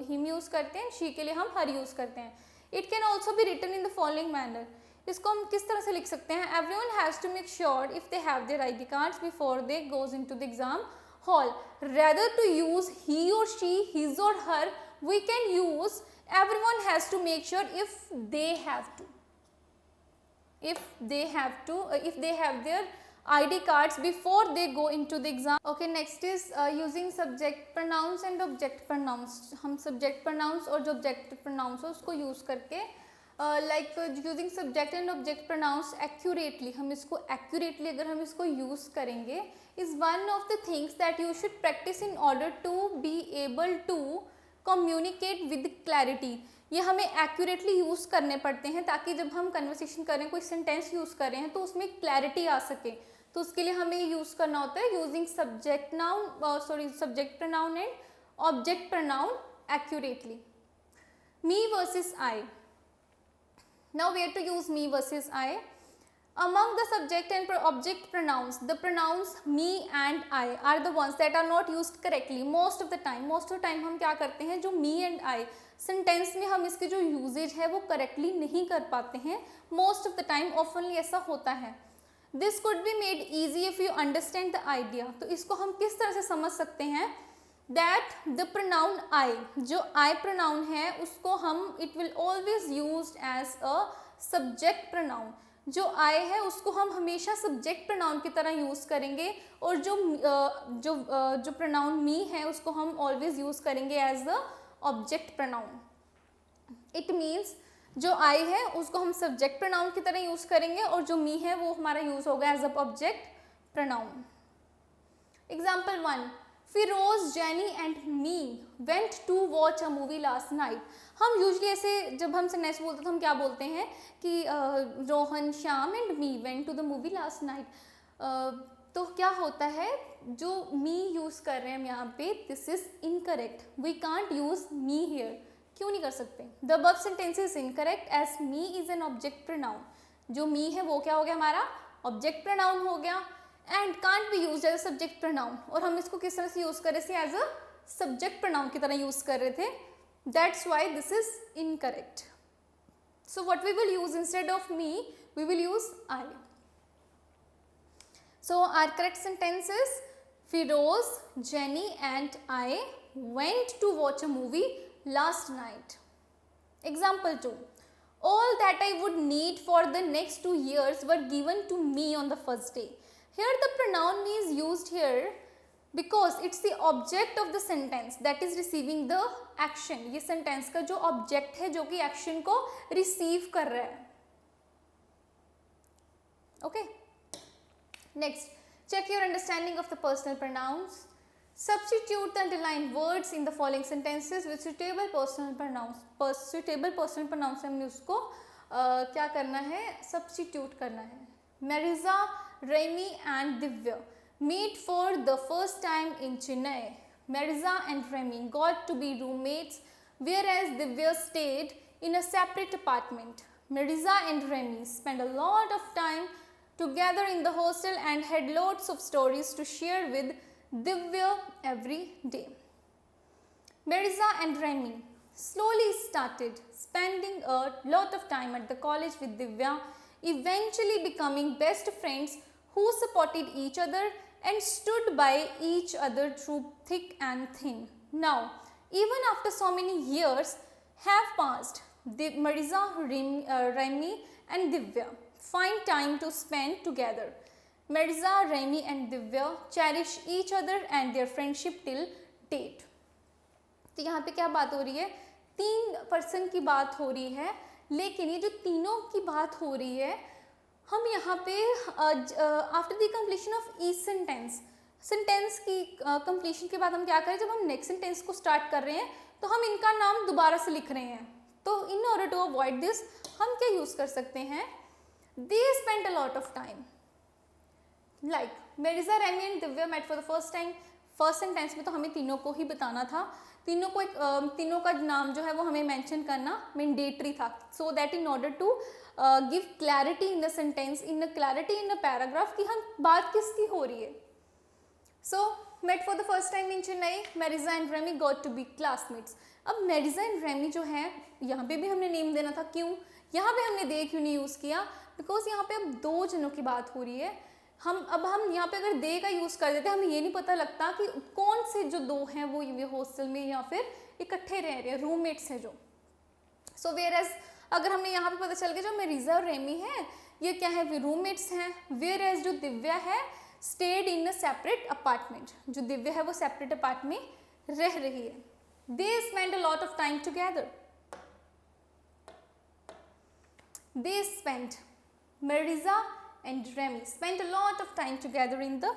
हिम यूज करते हैं, शी के लिए हम हर यूज करते हैं। It can also be written in the following manner. इसको हम किस तरह से लिख सकते हैं? Everyone has to make sure if they have their ID cards before they goes into the exam hall. Rather to use he or she, his or her, we can use everyone has to make sure if they have to. If they have their ID cards before they go into the exam. Okay, next is using subject pronouns and object pronouns. हम subject pronouns और जो object pronouns है उसको use करके like using subject and object pronouns accurately, हम इसको accurately अगर हम इसको use करेंगे is one of the things that you should practice in order to be able to communicate with clarity. ये हमें accurately use करने पड़ते हैं ताकि जब हम conversation करें, कोई sentence use कर रहे हैं तो उसमें clarity आ सके. तो उसके लिए हमें use करना होता है using subject pronoun and object pronoun accurately. Me versus I. Now we have to use me versus I. Among the subject and object pronouns, the pronouns me and I are the ones that are not used correctly most of the time. हम क्या करते हैं, जो me and I सेंटेंस में हम इसके जो यूजेज है वो करेक्टली नहीं कर पाते हैं. मोस्ट ऑफ द टाइम ऑफनली ऐसा होता है. This could be made easy if you understand the idea. तो इसको हम किस तरह से समझ सकते हैं? दैट द प्रोनाउन आई, जो आई प्रोनाउन है उसको हम it will always used as a subject pronoun. जो आई है उसको हम हमेशा सब्जेक्ट प्रोनाउन की तरह यूज़ करेंगे और जो प्रोनाउन मी है उसको हम ऑलवेज यूज़ करेंगे as a object pronoun. It means जो आई है उसको हम सब्जेक्ट प्रोनाउन की तरह यूज़ करेंगे और जो मी है वो हमारा यूज़ होगा as a object pronoun. Example 1. Firoz, Jenny and me went to watch a movie last night. हम यूजली ऐसे जब हम सेंटेंस बोलते हैं तो हम क्या बोलते हैं कि Rohan, Shyam and me went to the movie last night. तो क्या होता है, जो मी यूज़ कर रहे हैं हम यहाँ पे, this is incorrect. We can't use me here. क्यों नहीं कर सकते? The above sentence is incorrect as me is an object pronoun. जो मी है वो क्या हो गया, हमारा ऑब्जेक्ट प्रोनाउन हो गया. And can't be use as a subject pronoun. और हम इसको किस तरह से यूज़ कर रहे थे? एज अ सब्जेक्ट प्रोनाउन की तरह यूज़ कर रहे थे. That's why this is incorrect. So what we will use instead of me, we will use I. So our correct sentence is Firoz, Jenny and I went to watch a movie last night. Example 2. All that I would need for the next 2 years were given to me on the first day. Here the pronoun me is used here because it's the object of the sentence that is receiving the action. ये sentence का जो object है जो कि action को receive कर रहा है. Okay. Next, check your understanding of the personal pronouns. Substitute the underlined words in the following sentences with suitable personal pronouns. Suitable personal pronouns हमने उसको क्या करना है? Substitute करना है. Mariza, Remy and Divya meet for the first time in Chennai. Mariza and Remy got to be roommates, whereas Divya stayed in a separate apartment. Mariza and Remy spent a lot of time together in the hostel and had lots of stories to share with Divya every day. Mariza and Remy slowly started spending a lot of time at the college with Divya, eventually becoming best friends who supported each other and stood by each other through thick and thin. Now, even after so many years have passed, Mariza, Remy and Divya find time to spend together. Mariza, Remy and Divya cherish each other and their friendship till date. तो यहाँ पे क्या बात हो रही है? 3 पर्सन की बात हो रही है, लेकिन ये जो तीनों की बात हो रही है, हम यहाँ पे after the completion of each sentence की कंप्लीशन के बाद हम क्या करें? जब हम नेक्स्ट सेंटेंस को स्टार्ट कर रहे हैं तो हम इनका नाम दोबारा से लिख रहे हैं. तो in order to avoid this हम क्या यूज़ कर सकते हैं? They spent a lot of time. Like Mariza, Remy and Divya met for the first time. First sentence में तो हमें तीनों को ही बताना था. तीनों का नाम जो है वो हमें मेंशन करना मैंडेटरी था. So that in order to give clarity in the sentence, in clarity in the paragraph कि हम बात किसकी हो रही है. सो met for the first time in Chennai, Marisa and Remy got to be classmates. अब Marisa and Remy जो है, यहाँ पे भी हमने नेम देना था, क्यों? यहाँ पे हमने दे क्यों नहीं यूज़ किया? बिकॉज यहाँ पे अब दो जनों की बात हो रही है। हम यहाँ पे अगर दे का यूज़ कर देते, हमें ये नहीं पता लगता कि कौन से जो दो हैं वो ये हॉस्टल में या फिर इकट्ठे रह रहे हैं, रूममेट्स हैं जो। सो वेयर एज अगर हमें यहाँ पे पता चल गया जो मरीज़ा और रेमी है ये क्या है, रूममेट्स हैं। वेयर एज जो दिव्या है stayed in a separate apartment, जो दिव्या है वो सेपरेट अपार्टमेंट रह रही है। They spend a lot of time together, they spend Marisa and Remy spend a lot of time together in the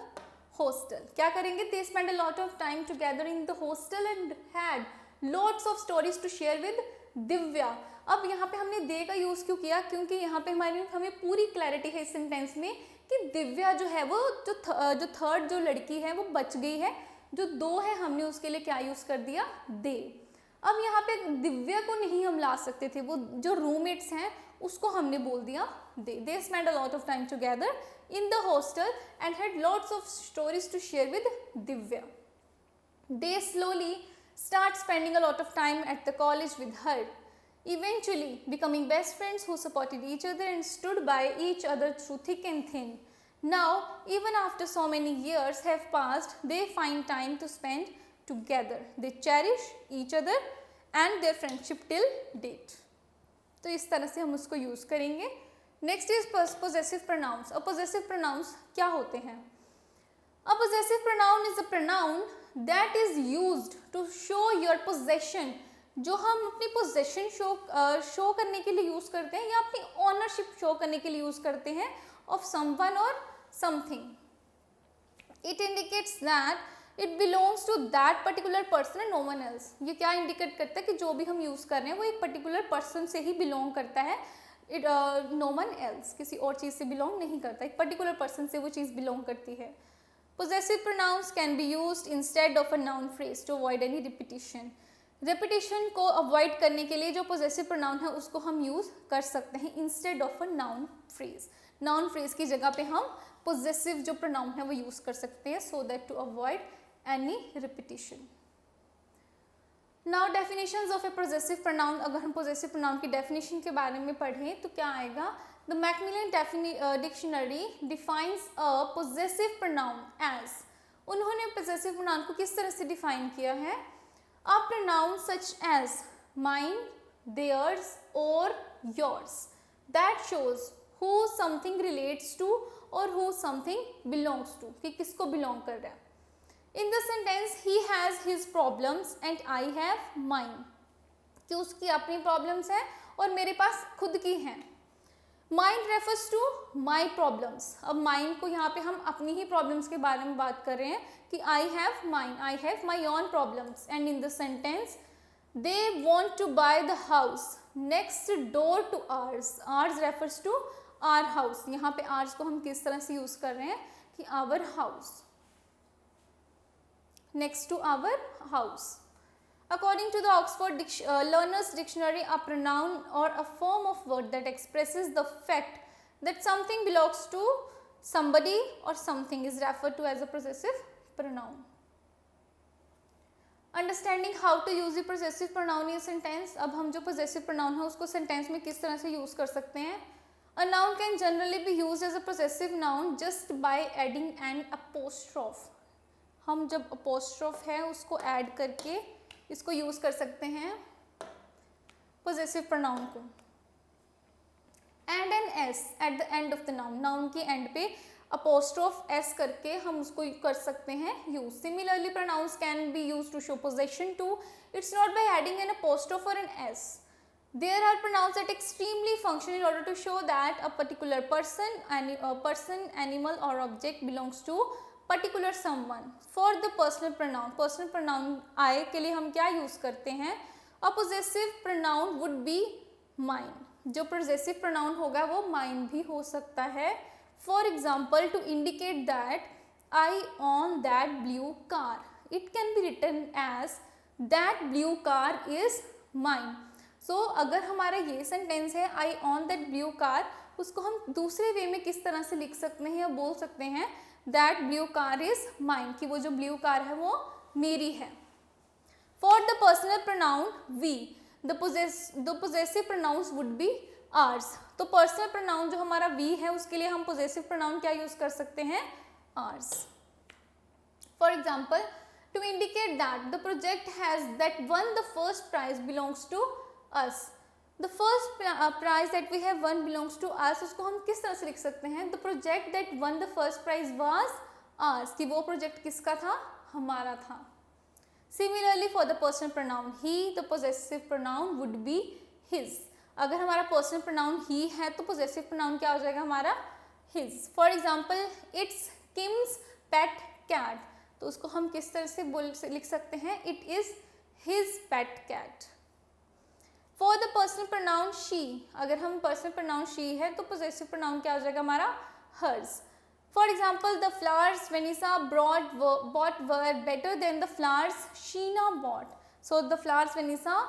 hostel. क्या करेंगे, they spend a lot of time together in the hostel and had lots of stories to share with Divya. अब यहाँ पे हमने दे का यूज़ क्यों किया, क्योंकि यहाँ पे हमें पूरी क्लैरिटी है इस सेंटेंस में कि दिव्या जो है वो जो थर्ड जो लड़की है वो बच गई है, जो दो है हमने उसके लिए क्या यूज़ कर दिया, दे। अब यहाँ पे दिव्या को नहीं हम ला सकते थे, वो जो रूममेट्स हैं उसको हमने बोल दिया they. They spend a lot of time together in the hostel and had lots of stories to share with Divya. They slowly start spending a lot of time at the college with her, eventually becoming best friends who supported each other and stood by each other through thick and thin. Now, even after so many years have passed, they find time to spend together. They cherish each other and their friendship till date. तो इस तरह से हम उसको यूज़ करेंगे। Next is possessive pronouns। अब possessive pronouns क्या होते हैं? A possessive pronoun is a pronoun that is used to show your possession, जो हम अपनी possession शो करने के लिए यूज़ करते हैं या अपनी ownership शो करने के लिए यूज़ करते हैं of someone or something. It indicates that it belongs to that particular person and no one else. ये क्या indicate करता है कि जो भी हम यूज़ कर रहे हैं वो एक particular person से ही belong करता है, no one else किसी और चीज़ से belong नहीं करता, एक particular person से वो चीज़ belong करती है। Possessive pronouns can be used instead of a noun phrase to avoid any repetition. Repetition को avoid करने के लिए जो possessive pronoun है उसको हम use कर सकते हैं instead of a noun phrase. Noun phrase की जगह पे हम possessive जो pronoun है वो use कर सकते हैं so that to avoid any repetition. Now definitions of a possessive pronoun, अगर हम possessive pronoun की definition के बारे में पढ़ें तो क्या आएगा? The Macmillan Dictionary defines a possessive pronoun as, उन्होंने possessive pronoun को किस तरह से define किया है? A pronoun such as mine, theirs or yours that shows who something relates to or who something belongs to, कि किसको belong कर रहा है। In the sentence he has his problems and I have mine, कि उसकी अपनी problems हैं और मेरे पास खुद की हैं। Mine refers to my problems। अब mine को यहाँ पे हम अपनी ही problems के बारे में बात कर रहे हैं कि I have mine, I have my own problems, and in the sentence they want to buy the house next door to ours. Ours refers to our house। यहाँ पे ours को हम किस तरह से यूज़ कर रहे हैं कि our house, next to our house. According to the Oxford Learner's Dictionary, a pronoun or a form of word that expresses the fact that something belongs to somebody or something is referred to as a possessive pronoun. Understanding how to use the possessive pronoun in a sentence. अब हम जो possessive pronoun है उसको sentence में किस तरह से use कर सकते हैं? A noun can generally be used as a possessive noun just by adding an apostrophe. हम जब apostrophe है उसको add करके इसको यूज़ कर सकते हैं possessive pronoun को। And an s at the end of the noun, noun के end पे apostrophe s करके हम उसको कर सकते हैं use. Similarly, pronouns can be used to show possession too. It's not by adding an apostrophe or an s. There are pronouns that extremely function in order to show that a particular person, animal or object belongs to particular someone. For the personal pronoun I के लिए हम क्या यूज़ करते हैं? A possessive pronoun would be mine. जो possessive pronoun होगा वो mine भी हो सकता है। For example, to indicate that I own that blue car, it can be written as that blue car is mine. So अगर हमारा ये sentence है I own that blue car, उसको हम दूसरे वे में किस तरह से लिख सकते हैं या बोल सकते हैं? That blue car is mine, कि वो जो ब्लू कार है वो मेरी है. For the personal pronoun we, the possessive pronouns would be ours. तो पर्सनल प्रोनाउन जो हमारा वी है उसके लिए हम पोजेसिव प्रोनाउन क्या यूज कर सकते हैं, ours. For example, to indicate that the project has that won the first prize belongs to us. The first prize that we have won belongs to us. उसको हम किस तरह से लिख सकते हैं, the project that won the first prize was ours, कि वो प्रोजेक्ट किसका था, हमारा था. Similarly for the personal pronoun he, the possessive pronoun would be his. अगर हमारा personal pronoun he है तो possessive pronoun क्या हो जाएगा हमारा, his. For example, it's Kim's pet cat. तो उसको हम किस तरह से लिख सकते हैं, it is his pet cat. For the personal pronoun she, अगर हम पर्सनल प्रोनाउन शी है तो पोजेसिव प्रोनाउन क्या हो जाएगा हमारा, hers. For example, the flowers Vanessa bought were better than the flowers Sheena bought. So the flowers Vanessa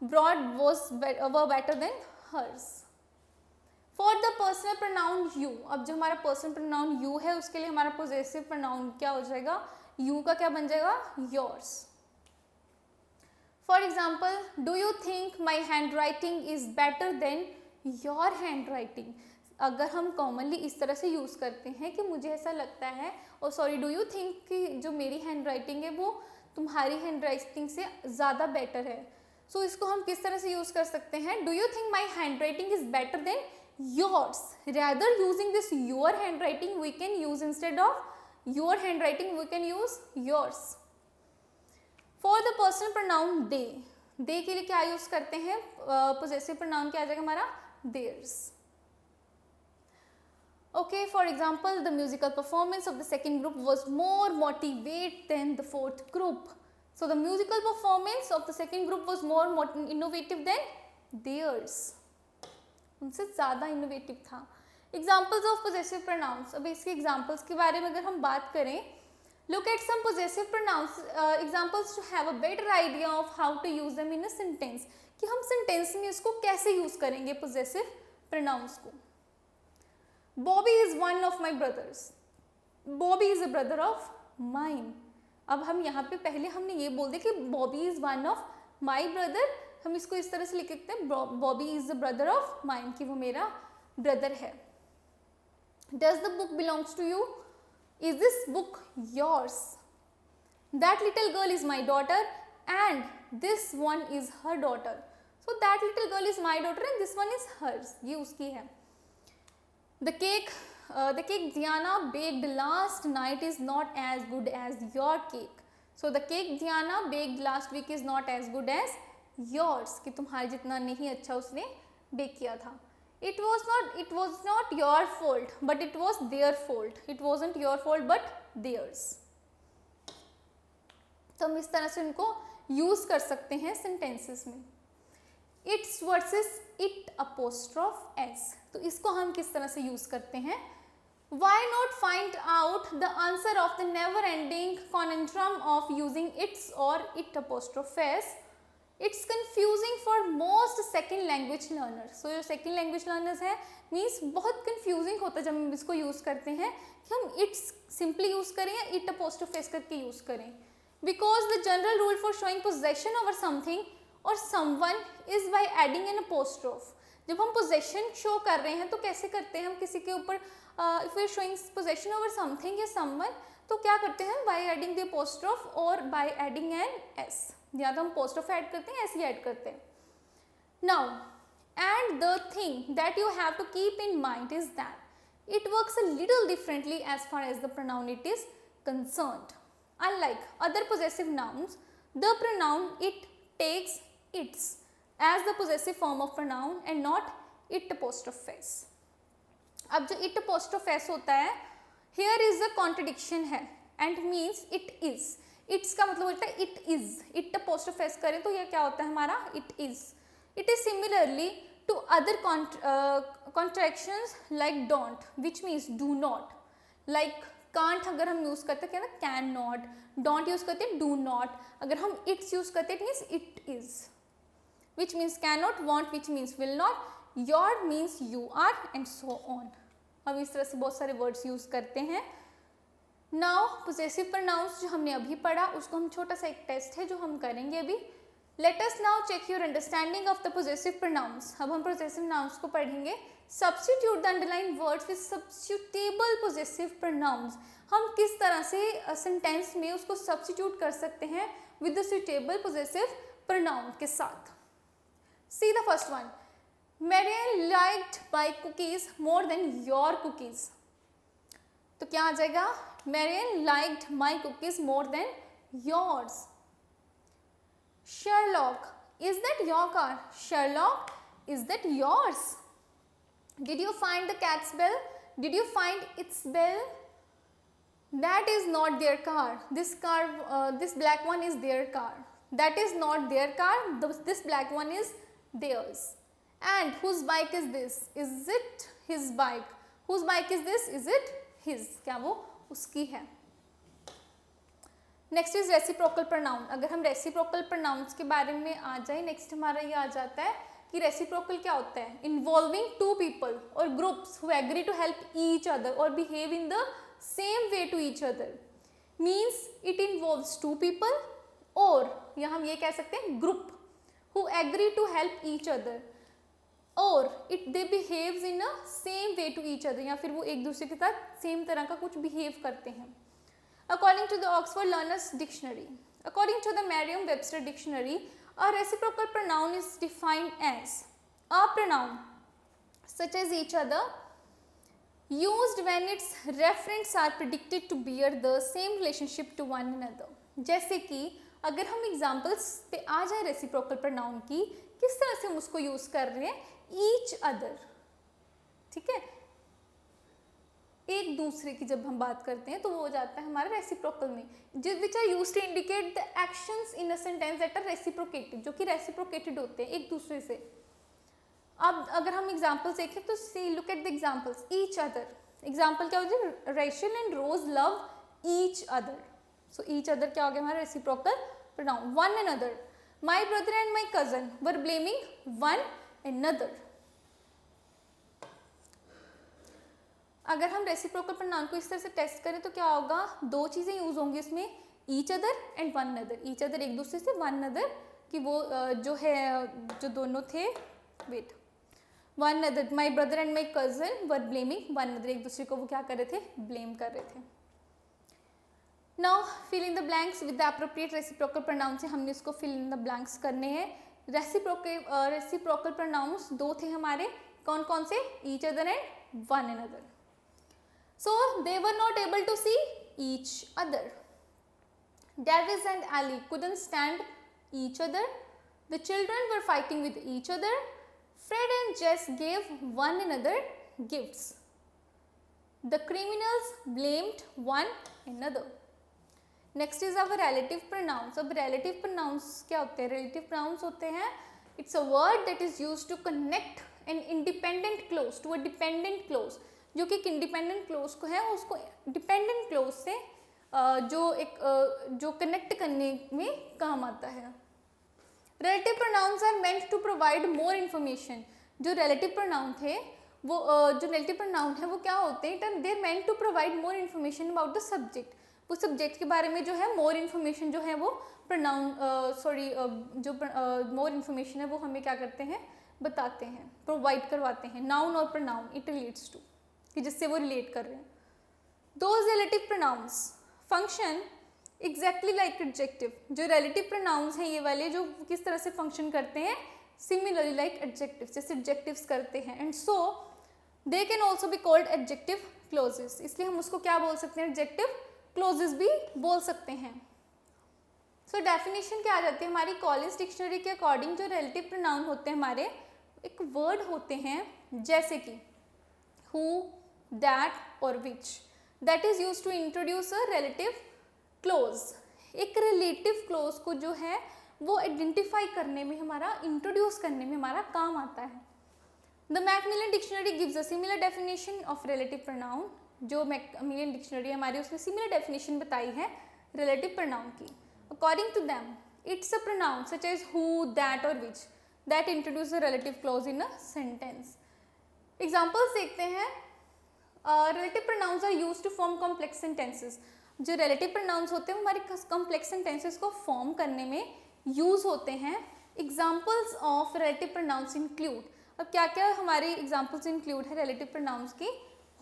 brought were better than hers. For the personal pronoun you, अब जो हमारा पर्सनल प्रोनाउन यू है उसके लिए हमारा पोजेसिव प्रोनाउन क्या हो जाएगा, यू का क्या बन जाएगा, yours. For example, do you think my hand writing is better than your hand writing. अगर हम कॉमनली इस तरह से यूज करते हैं कि मुझे ऐसा लगता है, और सॉरी डू यू थिंक कि जो मेरी हैंड राइटिंग है वो तुम्हारी हैंड राइटिंग से ज़्यादा बेटर है. सो इसको हम किस तरह से यूज कर सकते हैं, do you think my hand writing is better than yours. rather using this your handwriting we can use instead of your handwriting we can use yours. For the personal pronoun they के लिए क्या यूज करते हैं, possessive pronoun क्या आ जाएगा हमारा, theirs. Okay, for example, the musical performance of the second group was more motivated than the fourth group. So the musical performance of the second group was more innovative than theirs. उनसे ज़्यादा इनोवेटिव था. एग्जाम्पल्स ऑफ पोजेसिव प्रोनाउंस, अब इसके एग्जाम्पल्स के बारे में अगर हम बात करें, look at some possessive pronouns examples to have a better idea of how to use them in a sentence, कि हम सेंटेंस में इसको कैसे यूज करेंगे पोजेसिव प्रोनाउंस को. Bobby is one of my brothers, Bobby is a brother of mine. अब हम यहाँ पे पहले हमने ये बोल दिया कि Bobby is one of my brother, हम इसको इस तरह से लिख सकते हैं, Bobby is the brother of mine, कि वो मेरा ब्रदर है. Does the book belongs to you? Is this book yours? That little girl is my daughter and this one is her daughter. So that little girl is my daughter and this one is hers. ये उसकी है. The cake Diana baked last night is not as good as your cake. So the cake Diana baked last week is not as good as yours, कि तुम्हारे जितना नहीं अच्छा उसने बेक किया था. It was not your fault, but it was their fault. It wasn't your fault, but theirs. तो हम इस तरह से उनको यूज कर सकते हैं सेंटेंसेस में. Its versus it apostrophe s, तो इसको हम किस तरह से यूज करते हैं. Why not find out the answer of the never-ending conundrum of using its or it apostrophe s? It's confusing for most second language learners. So जो second language learners हैं means बहुत confusing होता है जब हम इसको यूज़ करते हैं कि हम it's simply यूज़ करें या it apostrophe s करके यूज़ करें. Because the general rule for showing possession over something or someone is by adding an apostrophe. जब हम possession show कर रहे हैं तो कैसे करते हैं हम किसी के ऊपर, if we are showing possession over something या someone, तो क्या करते हैं, by adding the apostrophe or by adding an s. या तो हम apostrophe ऐड करते हैं, ऐसे ही ऐड करते हैं. Now, and the thing that you have to keep in mind is that it works a little differently as far as the pronoun it is concerned. Unlike other possessive nouns, the pronoun it takes its as the possessive form of pronoun and not it apostrophe s. अब जो it apostrophe s होता है, here is a contradiction है and means it is. It's का मतलब होता है it is. it apostrophe s करें तो यह क्या होता है हमारा, it is. It is similarly to other contractions like don't, which means do not. Like can't अगर हम यूज करते हैं क्या ना, can not. don't यूज करते हैं, do not. अगर हम it's यूज करते हैं, it means it is, which means cannot, want which means will not, your means you are and so on. अब इस तरह से बहुत सारे वर्ड्स यूज करते हैं. नाउ पोजेसिव प्रोनाउंस जो हमने अभी पढ़ा उसको हम छोटा सा एक टेस्ट है जो हम करेंगे अभी. Let us now check your understanding of the possessive pronouns. अब हम पोजेसिव नाउंस को पढ़ेंगे. Substitute the underline words with substitutable possessive pronouns. हम किस तरह से सेंटेंस में उसको सब्स्टिट्यूट कर सकते हैं with the suitable possessive pronoun के साथ. See the first one. Marian liked my cookies more than your cookies. तो क्या आ जाएगा? Marian liked my cookies more than yours. Sherlock, is that your car? Sherlock, is that yours? Did you find the cat's bell? Did you find its bell? That is not their car. This black one is their car. That is not their car. This black one is theirs. And whose bike is this? Is it his bike? Whose bike is this? Is it his? क्या वो उसकी है. Next is reciprocal pronoun. अगर हम रेसिप्रोकल प्रोनाउंस के बारे में आ जाए, नेक्स्ट हमारा ये आ जाता है कि रेसिप्रोकल क्या होता है. इन्वॉल्विंग टू पीपल और groups who agree to help each other और behave in the same way to each other. Means it involves two people और या हम ये कह सकते हैं group who agree to help each other और they behaves in a same way to each other, या फिर वो एक दूसरे के साथ सेम तरह का कुछ बिहेव करते हैं. According to the Oxford learner's dictionary, according to the Merriam Webster dictionary, a reciprocal pronoun is defined as a pronoun such as each other used when its referents are predicted to bear the same relationship to one another. जैसे कि अगर हम एग्जाम्पल्स पे आ जाए रेसिप्रोकल प्रोनाउन की, किस तरह से हम उसको यूज कर रहे हैं. ईच अदर, ठीक है, एक दूसरे की जब हम बात करते हैं तो वो हो जाता है हमारा रेसिप्रोकल में, which are used to indicate the actions in a sentence that are reciprocated, जो कि रेसिप्रोकेटेड होते हैं एक दूसरे से. अब अगर हम एग्जाम्पल्स देखें तो see look at the examples. Each other, example क्या होती है? Rachel and Rose love each other. So each other क्या हो गया हमारा reciprocal pronoun. One another, my brother and my cousin were blaming one another. अगर हम रेसिप्रोकल प्रोनाउन को इस तरह से टेस्ट करें तो क्या होगा? दो चीज़ें यूज होंगी इसमें, each other and one another. Each other एक दूसरे से, वन अनदर कि वो जो है जो दोनों थे, wait, one other, my brother and my cousin were blaming one another, एक दूसरे को वो क्या कर रहे थे? ब्लेम कर रहे थे. Now fill in the blanks with the appropriate reciprocal pronoun से हमने इसको फिल इन द ब्लैंक्स करने हैं. रेसिप्रोकल प्रोनाउंस दो थे हमारे, कौन कौन से? Each other and one another. So they were not able to see each other. Davis and Ali couldn't stand each other. The children were fighting with each other. Fred and Jess gave one another gifts. The criminals blamed one another. Next is our relative pronouns. अब relative pronouns क्या होते हैं? Relative pronouns होते हैं, it's a word that is used to connect an independent clause to a dependent clause. जो कि एक इंडिपेंडेंट क्लोज को है उसको डिपेंडेंट क्लोज से जो कनेक्ट करने में काम आता है. Relative pronouns are meant to provide more information. जो रिलेटिव प्रोनाउन थे वो जो रिलेटिव प्रोनाउन है वो क्या होते हैं? They are meant to provide more information about the subject. वो सब्जेक्ट के बारे में जो है मोर इन्फॉर्मेशन जो है वो प्रोनाउन जो मोर इन्फॉर्मेशन है वो हमें क्या करते हैं? बताते हैं, प्रोवाइड करवाते हैं. नाउन और प्रोनाउन इट रिलेट्स टू, कि जिससे वो रिलेट कर रहे हैं. Those relative pronouns function exactly like adjective. जो रिलेटिव प्रोनाउंस हैं ये वाले जो किस तरह से फंक्शन करते हैं? सिमिलरली लाइक एडजेक्टिव, जैसे एडजेक्टिव्स करते हैं. And so they can also be called adjective clauses. इसलिए हम उसको क्या बोल सकते हैं? एडजेक्टिव क्लोजेस भी बोल सकते हैं. सो डेफिनेशन क्या आ जाती है हमारी? कॉलिंस डिक्शनरी के अकॉर्डिंग जो रिलेटिव प्रोनाउन होते हैं हमारे, एक वर्ड होते हैं जैसे कि who, that और which, that is used to introduce a relative clause. एक relative clause को जो है वो आइडेंटिफाई करने में हमारा, इंट्रोड्यूस करने में हमारा काम आता है. The Macmillan Dictionary gives a similar definition of relative pronoun. जो Macmillan Dictionary हमारी उसने similar definition बताई है relative pronoun की. According to them, it's a pronoun such as who, that और which that introduce a relative clause in a sentence. Examples देखते हैं. Relative pronouns are used to form complex sentences. जो रिलेटिव प्रोनाउंस होते हैं वो हमारे कॉम्प्लेक्स सेंटेंसेस को फॉर्म करने में यूज होते हैं। Examples of relative pronouns include, अब क्या क्या हमारे एग्जाम्पल्स इंक्लूड है रिलेटिव प्रोनाउंस की,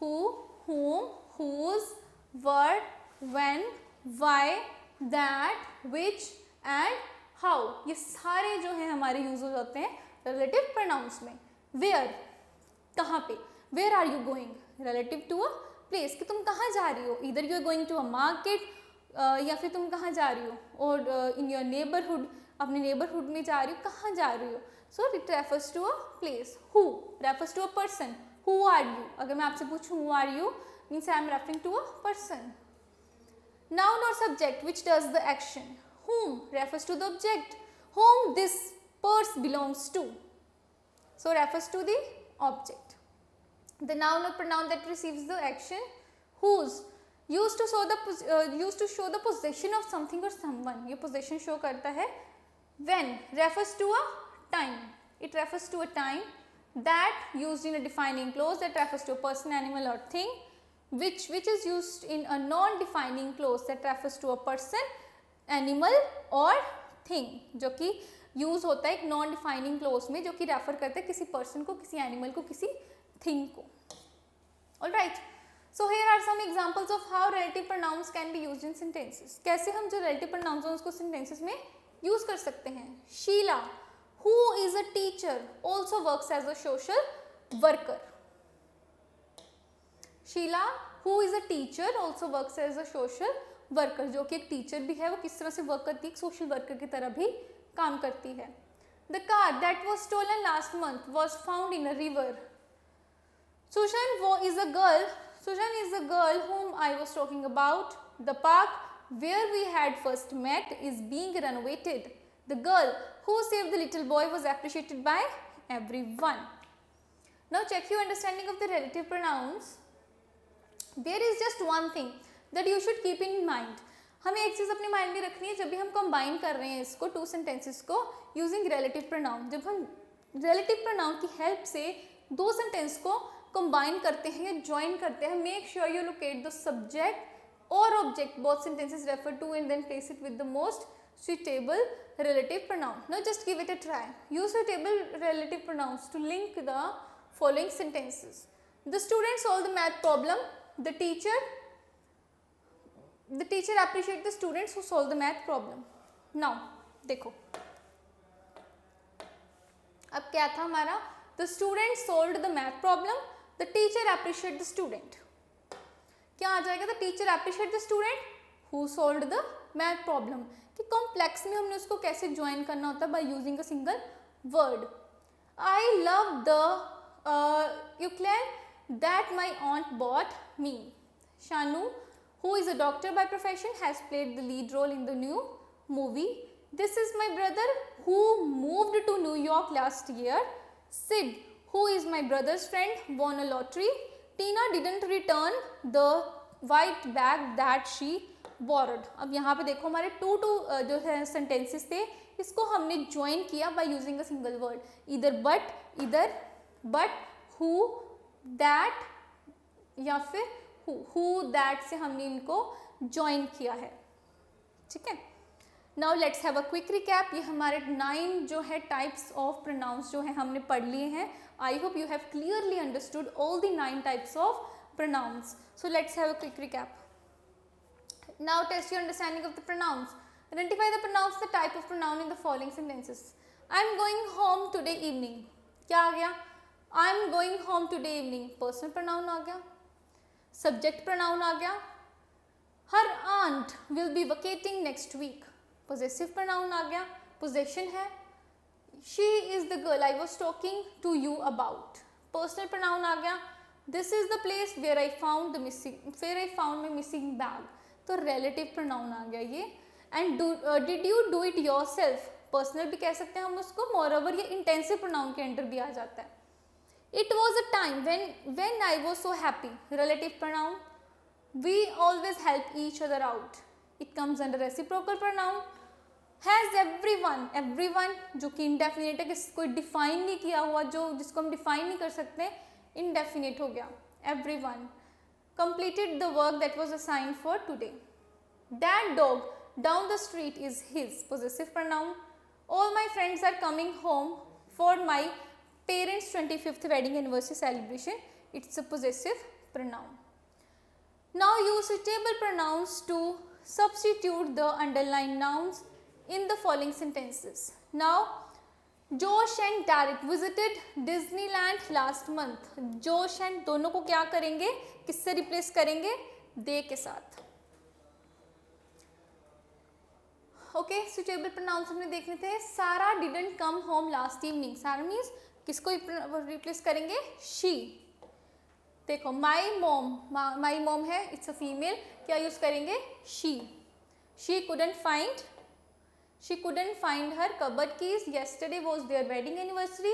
who, whom, whose, what, when, why, that, which and how, ये सारे जो हैं हमारे यूज हो जाते हैं रिलेटिव प्रोनाउंस में। वेयर, कहाँ पे, where are you going, relative to a place, कि तुम कहाँ जा रही हो, इधर you are going to a market, या फिर तुम कहाँ जा रही हो, और इन योर नेबरहुड, अपने नेबरहुड में जा रही हो, कहाँ जा रही हो। So it refers to a place. Who refers to a person, who are you, अगर मैं आपसे पूछूं who are you means I am referring to a person. Noun or subject which does the action, whom refers to the object whom this purse belongs to, so refers to the object. The noun or pronoun that receives the action, whose, used to show the possession of something or someone, ये possession show करता है। When refers to a time, it refers to a time। That used in a defining clause, that refers to a person, animal or thing। which is used in a non-defining clause, that refers to a person, animal or thing, जो कि यूज होता है एक नॉन डिफाइनिंग क्लोज में, जो कि रेफर करता है किसी पर्सन को, किसी एनिमल को, किसी थिंग को। Alright, so here are some examples of how relative pronouns can be used in sentences, कैसे हम जो रिलेटिव प्रोनाउंस हैं उसको सेंटेंसेस में यूज कर सकते हैं। Sheela, who is a teacher, also works as a social worker. Sheela who is a teacher also works as a social worker, जो कि एक टीचर भी है, वो किस तरह से वर्क करती है, एक सोशल वर्कर की तरह भी काम करती है। The car that was stolen last month was found in a river. Sushan is a girl whom I was talking about. The park where we had first met is being renovated. The girl who saved the little boy was appreciated by everyone. Now check your understanding of the relative pronouns. There is just one thing that you should keep in mind. हमें एक चीज़ अपने माइंड में रखनी है जब भी हम कंबाइन कर रहे हैं इसको, टू सेंटेंसेस को यूजिंग रिलेटिव प्रोनाउन, जब हम रिलेटिव प्रोनाउन की हेल्प से दो सेंटेंस को कंबाइन करते हैं या ज्वाइन करते हैं, make sure you locate the subject और object both sentences refer to and then place it with the most suitable relative pronoun. Now just give it a try. Use suitable relative pronouns to link the following sentences. The student solved the math problem. The teacher appreciates the students who solve the math problem. Now देखो अब क्या था हमारा, the student solved the math problem, the teacher appreciates the student, क्या आ जाएगा, the teacher appreciates the student who solved the math problem, कि कॉम्प्लेक्स में हमने उसको कैसे ज्वाइन करना होता है by using a single word. I love the ukulele that my aunt bought me. Shanu, who is a doctor by profession, has played the lead role in the new movie. This is my brother who moved to New York last year. Sid, who is my brother's friend, won a lottery. Tina didn't return the white bag that she borrowed. अब यहाँ पे देखो हमारे टू जो है सेंटेंसेस थे, इसको हमने ज्वाइन किया by using a single word, either but, who, that या फिर who that से हमने इनको ज्वाइन किया है। ठीक है, now let's have a quick recap. ये हमारे 9 जो है टाइप्स ऑफ प्रोनाउंस जो है हमने पढ़ लिए हैं। I hope you have clearly understood all the 9 types of pronouns. So let's have a quick recap. Now test your understanding of the pronouns. Identify the pronouns, the type of pronoun in the following sentences. I am going home today evening, क्या आ गया, I am going home today evening, personal pronoun आ गया। सब्जेक्ट प्रोनाउन आ गया। Her aunt will be vacating next week, possessive pronoun आ गया, पोजेशन है। She is the girl I was talking to you about, personal pronoun आ गया। This is the place where I found my missing bag, तो रिलेटिव प्रोनाउन आ गया ये। And did you do it yourself, personal भी कह सकते हैं हम उसको, मोरओवर ये इंटेंसिव प्रोनाउन के अंडर भी आ जाता है। It was a time when I was so happy, relative pronoun. We always help each other out, it comes under reciprocal pronoun. Has everyone जो कि indefinite है, किसी कोई डिफाइन नहीं किया हुआ, जो जिसको हम डिफाइन नहीं कर सकते, indefinite हो गया। Everyone completed the work that was assigned for today. That dog down the street is his, possessive pronoun. All my friends are coming home for my parents' 25th wedding anniversary celebration. It's a possessive pronoun. Now use suitable pronouns to substitute the underlined nouns in the following sentences. Now, Josh and Derek visited Disneyland last month. Josh and दोनों को क्या करेंगे, किससे रिप्लेस करेंगे, they के साथ. ओके, सुटेबल प्रोनाउंस हमने देखने थे. सारा didn't come home last evening. सारा मीन्स किसको रिप्लेस करेंगे, शी. देखो माई मॉम है, इट्स अ फीमेल, क्या यूज करेंगे, she. She couldn't find her cupboard keys. Yesterday was their wedding anniversary.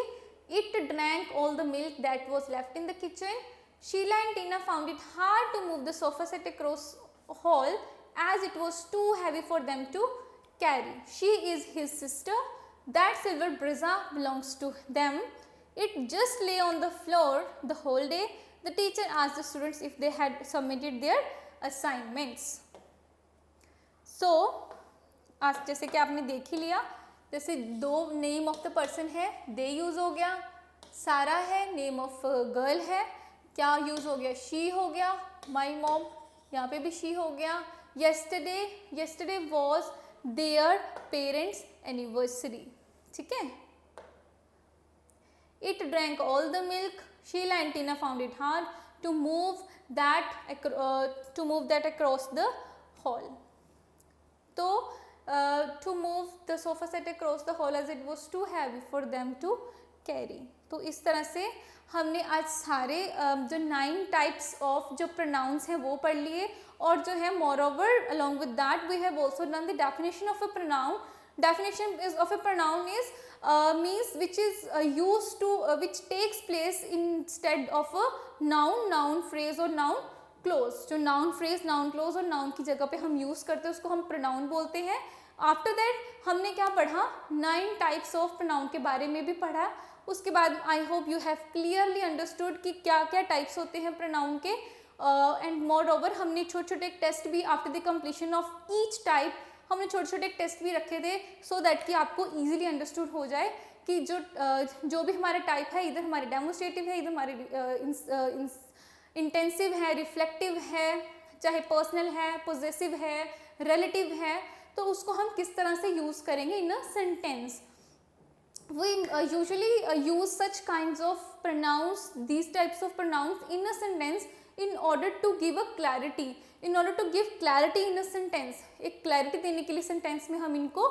It drank all the milk that was left in the kitchen. Sheila and Tina found it hard to move the sofa set across hall as it was too heavy for them to carry. She is his sister. That silver Brezza belongs to them. It just lay on the floor the whole day. The teacher asked the students if they had submitted their assignments. So, आज जैसे कि आपने देख ही लिया, जैसे दो नेम ऑफ द पर्सन है, दे यूज़ हो गया. सारा है, नेम ऑफ गर्ल है, क्या यूज़ हो गया, शी हो गया. माई मॉम, यहाँ पे भी शी हो गया. yesterday was their parents anniversary. ठीक है. It drank all the milk. Sheila and Tina found it hard to move that across the hall. तो to move the sofa set across the hall as it was too heavy for them to carry. तो इस तरह से हमने आज सारे जो 9 टाइप्स ऑफ जो प्रोनाउंस हैं वो पढ़ लिए. और जो है moreover along with that we have also done the definition of a pronoun. Definition of a pronoun is means which is used to which takes place instead of a noun phrase or noun clause. जो noun phrase, noun clause और noun की जगह पे हम use करते हैं उसको हम pronoun बोलते हैं. आफ्टर दैट हमने क्या पढ़ा, 9 टाइप्स ऑफ pronoun के बारे में भी पढ़ा. उसके बाद आई hope you have clearly understood कि क्या क्या टाइप्स होते हैं pronoun के. एंड मोर ओवर हमने छोटे छोटे टेस्ट भी after the completion of each type हमने छोटे छोटे टेस्ट भी रखे थे सो दैट कि आपको ईजिली अंडरस्टूड हो जाए कि जो भी हमारा टाइप है, इधर हमारे डेमोन्स्ट्रेटिव है, इधर हमारे इंटेंसिव है, रिफ्लेक्टिव है, चाहे पर्सनल है, पोजेसिव है, रिलेटिव है, तो उसको हम किस तरह से यूज़ करेंगे in a sentence. We usually use such kinds of pronouns, these types of pronouns in a sentence in order to give a clarity. In order to give clarity in a sentence, एक clarity देने के लिए sentence में हम इनको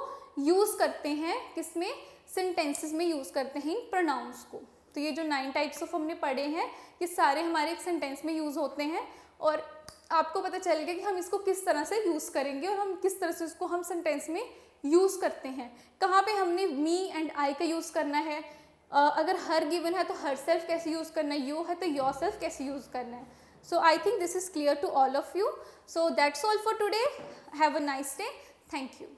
use करते हैं, किसमें, sentences में use करते हैं इन pronouns को. तो ये जो 9 types of हमने पढ़े हैं ये सारे हमारे एक sentence में use होते हैं और आपको पता चल गया कि हम इसको किस तरह से यूज़ करेंगे और हम किस तरह से इसको हम सेंटेंस में यूज़ करते हैं. कहाँ पे हमने मी एंड आई का यूज़ करना है, अगर हर गिवन है तो हर सेल्फ कैसे यूज़ करना है, यू है तो योर सेल्फ कैसे यूज़ करना है. So I think this is clear to all of you. So that's all for today. Have a nice day. Thank you.